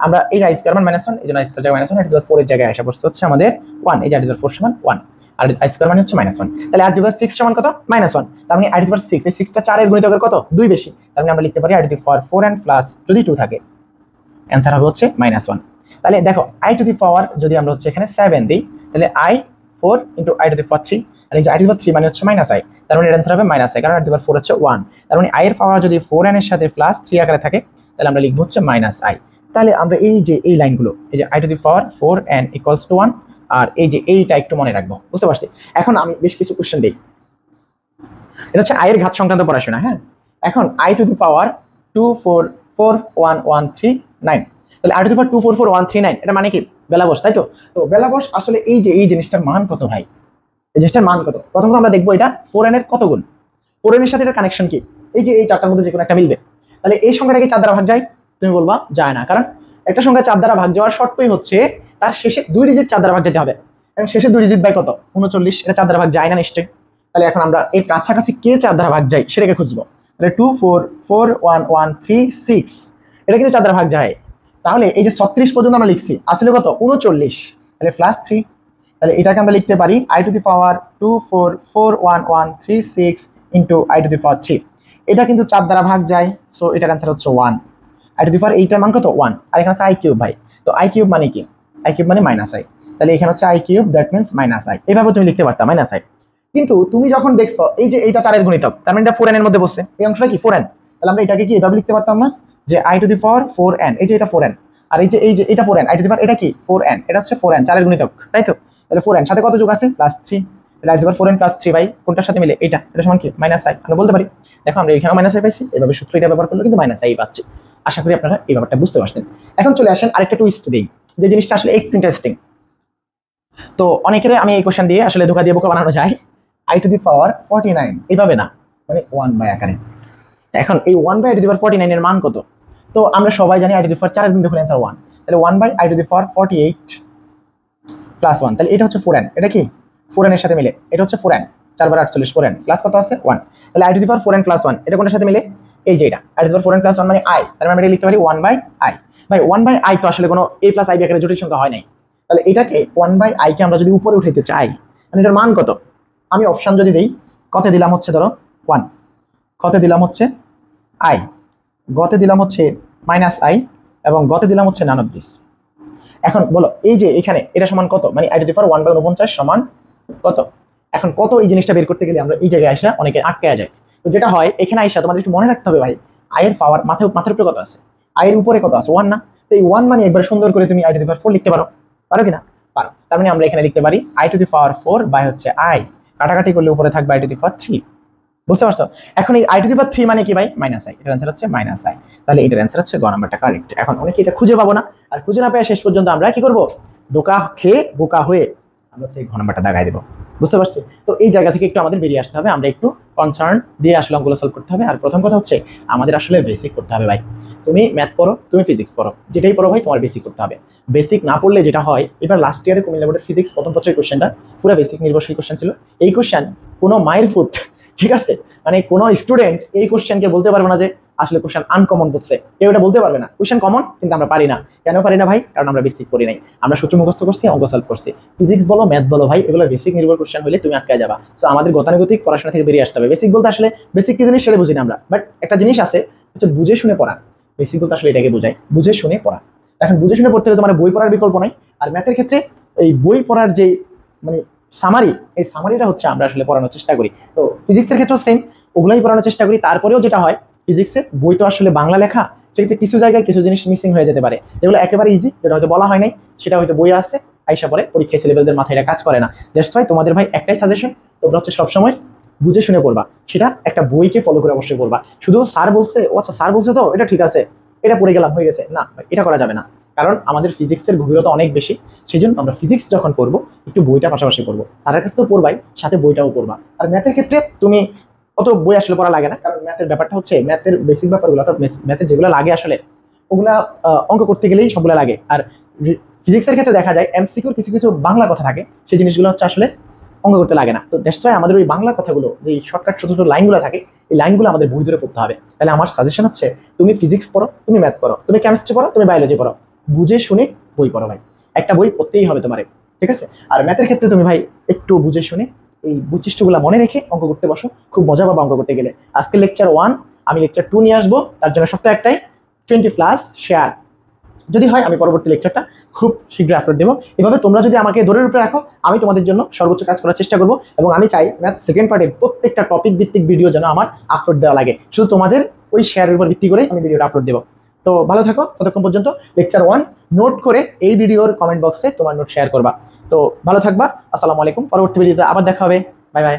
আমরা এই i স্কয়ার মানে -1, এই জন্য i স্কয়ার জায়গায় -1, i টু দি পাওয়ার 4 এর জায়গায় আসা পড়ছে হচ্ছে আমাদের 1, এই যে i টু দি পাওয়ার 4 সমান 1, আর i স্কয়ার মানে হচ্ছে -1, তাহলে i টু দি পাওয়ার 6 সমান কত? -1, তার মানে i টু দি পাওয়ার 6, এই 6টা 4 এর গুণিতকের কত? 2 বেশি, তার মানে আমরা লিখতে পারি i to the power 4n plus যদি 2 থাকে অ্যানসার হবে হচ্ছে -1। তাহলে দেখো i টু দি পাওয়ার যদি আমরা হচ্ছে এখানে 7 দেই তাহলে i 4 into i to the power 3, আর এই যে i টু দি পাওয়ার 3 মানে হচ্ছে -i, তার মানে এর অ্যানসার হবে -i, কারণ i টু দি পাওয়ার 4 হচ্ছে 1, তার মানে i এর পাওয়ার যদি 4n এর সাথে প্লাস 3 আকারে থাকে তাহলে আমরা লিখব হচ্ছে -i। তাহলে আমরা এই যে এই লাইনগুলো, এই যে i to the power 4n equals to 1, আর এই যে এইটা একটু মনে রাখবো, বুঝতে পারছি? এখন আমি বেশ কিছু কোশ্চেন দেই, এটা হচ্ছে i এর ঘাত সংক্রান্ত পড়াশোনা, হ্যাঁ? এখন i টু দি পাওয়ার 2441139, তাহলে i টু দি পাওয়ার 244139 এটা মানে কি? বেলাবস, তাই তো? তো বেলাবস আসলে এই যে এই জিনিসটার মান কত ভাই? এই জিনিসটার মান কত? প্রথমত আমরা দেখবো এটা 4n এর কত গুণ, 4n এর সাথে এটার কানেকশন কি? এই যে এই চারটার মধ্যে যে কোনো একটা মিলবে, তাহলে এই সংখ্যাটা কি 4 দ্বারা ভাগ যায়? তুমি বলবা যায় না, কারণ একটা সংখ্যা 4 দ্বারা ভাগ যাওয়ার শর্তই হচ্ছে তার শেষে 2 ডিজিট 4 দ্বারা ভাগ যেতে হবে, এবং শেষে 2 ডিজিট বাই কত? 39, এটা 4 দ্বারা ভাগ যায় না নিশ্চয়ই। তাহলে এখন আমরা এর কাছাকাছি কে 4 দ্বারা ভাগ যায় সেটাকে খুঁজবো, তাহলে 2441136 এটা কিন্তু 4 দ্বারা ভাগ যায়, তাহলে এই যে 36 পর্যন্ত আমরা লিখছি আসলে কত? 39, তাহলে প্লাস 3, তাহলে এটাকে আমরা লিখতে পারি i to the power 2441136 into i to the power 3। এটা কিন্তু 4 দ্বারা ভাগ যায়, সো এটার অ্যান্সার হচ্ছে 1। আই টু দি পাওয়ার এইটার মান কত 1, আর এখানে আছে আই কিউব ভাই। তো আই কিউব মানে কি? আই কিউব মানে মাইনাস আই, তাহলে এখানে হচ্ছে I cube, that means minus I. এভাবে তুমি লিখতে পারতা মাইনাস আই। কিন্তু তুমি যখন দেখছো এই যে এইটা 4 এর গুণিতক, তার মানে এটা 4n এর মধ্যে বসছে, এই অংশটা কি 4n, তাহলে আমরা এটাকে কি এভাবে লিখতে পারতাম না যে I to the power 4n, এই যে এটা 4n, আর এই যে এটা 4n, আই টু দি পাওয়ার এটা কি 4n, এটা হচ্ছে 4n 4 এর গুণিতক, তাই তো? তাহলে 4n সাথে কত যোগ আছে +3, তাহলে I to the power 4n + 3 ভাই কোনটার সাথে মিলে এটা সমান কি মাইনাস আই। আমরা বলতে পারি দেখো আমরা এখানে মাইনাস আই পাইছি, এভাবে সূত্র এটা ব্যবহার করলে কিন্তু মাইনাস আই পাচ্ছি। আশা করি আপনারা এই ব্যাপারটা বুঝতে পারছেন। এখন চলে আসেন আরেকটা টুইস্ট দেই, যে জিনিসটা আসলে একটু ইন্টারেস্টিং। তো অনেকের আমি এই কোশ্চেন দিয়ে আসলে ধোকা দিয়ে বোকা বানানো যায়। আই টু দি পাওয়ার 49 এইভাবে না, মানে 1 বাই আকারে। এখন এই 1 বাই আই টু দি পাওয়ার 49 এর মান কত? তো আমরা সবাই জানি আই টু দি পাওয়ার 4 এর গুণ দেখুন অ্যান্সার 1, তাহলে 1 by i to the power 48 plus 1, তাহলে এটা হচ্ছে 4n, এটা কি 4n এর সাথে মিলে, এটা হচ্ছে 4n 4 বার 48, 4n প্লাস কত আছে 1, তাহলে I to the power 4n plus 1 এটা কোনটার সাথে মিলে? এই যে এটা I to the power 4n plus 1 মানে i, তাহলে আমরা এটা লিখতে পারি 1 বাই i। ভাই 1 বাই i তো আসলে কোনো a প্লাস i আকারে জটিল সংখ্যা হয় নাই, তাহলে এটাকে 1 বাই i কে আমরা যদি উপরে উঠাইতে চাই, মানে এটার মান কত? আমি অপশন যদি দেই, কতে দিলাম হচ্ছে ধরো 1, কতে দিলাম হচ্ছে i, গতে দিলাম হচ্ছে মাইনাস i, এবং গতে দিলাম হচ্ছে নান অফ দিস। এখন বলো এই যে এখানে এটা সমান কত, মানে i to the power 1 by 49 সমান কত? এখন কত এই জিনিসটা বের করতে গেলে আমরা এই জায়গায় আসা অনেকে আটকে যায়। তো যেটা হয় এখানে আইসা তোমাদের একটু মনে রাখতে হবে ভাই, আই এর পাওয়ার মাথার উপরে কত আছে? আই এর উপরে কত আছে? 1 না? তো এই 1 মানে একবার সুন্দর করে তুমি আই টু দি পাওয়ার 4 লিখতে পারো, পারো কিনা? পারো। তার মানে আমরা এখানে লিখতে পারি i to the power 4 by হচ্ছে আই, কাটাকাটি করলে উপরে থাকবে আই টু দি পাওয়ার 3। বুঝতে পারছো? এখন এই আই টু দি পাওয়ার 3 মানে কি ভাই? মাইনাস আই, এটার অ্যান্সার হচ্ছে মাইনাস আই। তাহলে এটার অ্যান্সার হচ্ছে গ নাম্বারটা কারেক্ট। এখন অনেকে এটা খুঁজে পাবো না, আর খুঁজে না পেয়ে শেষ পর্যন্ত আমরা কি করব? ধোঁকা খেয়ে বোকা হয়ে আমরা হচ্ছে ঘ নাম্বারটা দাগাই দেবো। বুঝতে পারছি? তো এই জায়গা থেকে একটু আমাদের বেরিয়ে আসতে হবে, আমরা একটু কনসার্ন দিয়ে আসলে অঙ্কগুলো সলভ করতে হবে। আর প্রথম কথা হচ্ছে আমাদের আসলে বেসিক করতে হবে ভাই। তুমি ম্যাথ পড়ো, তুমি ফিজিক্স পড়ো, যেটাই পড়ো ভাই তোমার বেসিক করতে হবে। বেসিক না পড়লে যেটা হয়, এবার লাস্ট ইয়ারে কুমিল্লা বোর্ডের ফিজিক্স প্রথম বছরের কোশ্চেনটা পুরো বেসিক নির্ভরশীল কোশ্চেন ছিল। এই কোশ্চেন কোনো মায়ের ফুট, ঠিক আছে, মানে কোনো স্টুডেন্ট এই কোশ্চেনকে বলতে পারবে না যে আসলে কোশ্চেন আনকমন করছে, কেউ এটা বলতে পারবে না। কোশ্চেন কমন, কিন্তু আমরা পারি না। কেন পারি না ভাই? কারণ আমরা বেসিক করি নাই, আমরা সূত্র মুখস্থ করছি, অঙ্ক সলভ করছি। ফিজিক্স বলো ম্যাথ বলো ভাই, এগুলো বেসিক নির্ভর কোশ্চেন হলে তুমি আটকে যাবা। তো আমাদের গতানুগতিক পড়াশোনা থেকে বেরিয়ে আসতে হবে। বেসিক বলতে আসলে বেসিক কি জিনিস সেটা বুঝি না আমরা, বাট একটা জিনিস আছে হচ্ছে বুঝে শুনে পড়া। বেসিক বলতে আসলে এটাকে বোঝায়, বুঝে শুনে পড়া। এখন বুঝে শুনে পড়তে হলে তোমার বই পড়ার বিকল্প নাই। আর ম্যাথের ক্ষেত্রে এই বই পড়ার যে মানে সামারি, এই সামারিটা হচ্ছে আমরা আসলে পড়ানোর চেষ্টা করি। তো ফিজিক্সের ক্ষেত্রেও সেম, ওগুলোই পড়ানোর চেষ্টা করি। তারপরেও যেটা হয়, ফিজিক্সের বই তো আসলে বাংলা লেখা, সেক্ষেত্রে কিছু জায়গায় কিছু জিনিস মিসিং হয়ে যেতে পারে, যেগুলো একেবারে ইজি, যেটা হয়তো বলা হয় নাই, সেটা হয়তো বই আসছে আইসা পরে পরীক্ষায় ছেলেবেলদের মাথায় এটা কাজ করে না। দ্যাটস ওয়াই তোমাদের ভাই একটাই সাজেশন, তোমরা হচ্ছে সবসময় বুঝে শুনে পড়বা, সেটা একটা বইকে ফলো করে অবশ্যই পড়বা। শুধু স্যার বলছে, ও আচ্ছা স্যার বলছে তো এটা ঠিক আছে, এটা পড়ে গেলাম হয়ে গেছে, না এটা করা যাবে না। কারণ আমাদের ফিজিক্সের গভীরতা অনেক বেশি, সেই জন্য আমরা ফিজিক্স যখন পড়বো একটু বইটা পাশাপাশি পড়বো, স্যারের কাছে তো পড়বাই, সাথে বইটাও পড়বা। আর ম্যাথের ক্ষেত্রে তুমি অত বই আসলে পড়া লাগে না, কারণ ম্যাথের ব্যাপারটা হচ্ছে ম্যাথের বেসিক ব্যাপারগুলো, অর্থাৎ ম্যাথের যেগুলো লাগে আসলে ওগুলা অঙ্ক করতে গেলেই সবগুলো লাগে। আর ফিজিক্সের ক্ষেত্রে দেখা যায় এমসিকিউর কিছু কিছু বাংলা কথা থাকে, সেই জিনিসগুলো হচ্ছে আসলে অঙ্ক করতে লাগে না। তো দ্যাটস ওয়াই আমাদের ওই বাংলা কথাগুলো, যে শর্টকাট ছোট ছোট লাইনগুলো থাকে, এই লাইনগুলো আমাদের বই ধরে পড়তে হবে। তাহলে আমার সাজেশন হচ্ছে তুমি ফিজিক্স পড়ো, তুমি ম্যাথ পড়ো, তুমি কেমিস্ট্রি পড়ো, তুমি বায়োলজি পড়ো, বুঝে শুনে বই পড়ো ভাই। একটা বই পড়তেই হবে তোমার, ঠিক আছে? আর ম্যাথের ক্ষেত্রে তুমি ভাই একটু বুঝে শুনে এই বৈশিষ্ট্যগুলো মনে রেখে অঙ্ক করতে বসো, খুব মজা পাবো অঙ্ক করতে গেলে। আজকে লেকচার 1, আমি লেকচার 2 নিয়ে আসবো, তার জন্য সপ্তাহে একটাই 20+ শেয়ার। যদি হয় আমি পরবর্তী লেকচারটা খুব শীঘ্রই আপলোড দেবো। এভাবে তোমরা যদি আমাকে ধরে রূপে রাখো, আমি তোমাদের জন্য সর্বোচ্চ কাজ করার চেষ্টা করবো। এবং আমি চাই ম্যাথ সেকেন্ড পার্টের প্রত্যেকটা টপিক ভিত্তিক ভিডিও যেন আমার আপলোড দেওয়া লাগে, শুধু তোমাদের ওই শেয়ারের উপর ভিত্তি করে আমি ভিডিওটা আপলোড দেবো। তো ভালো থাকো ততক্ষণ পর্যন্ত। লেকচার 1 নোট করে এই ভিডিওর কমেন্ট বক্সে তোমার নোট শেয়ার করবা। তো ভালো থাকবা, আসসালামু আলাইকুম। পরবর্তী ভিডিওতে আবার দেখা হবে, বাই বাই।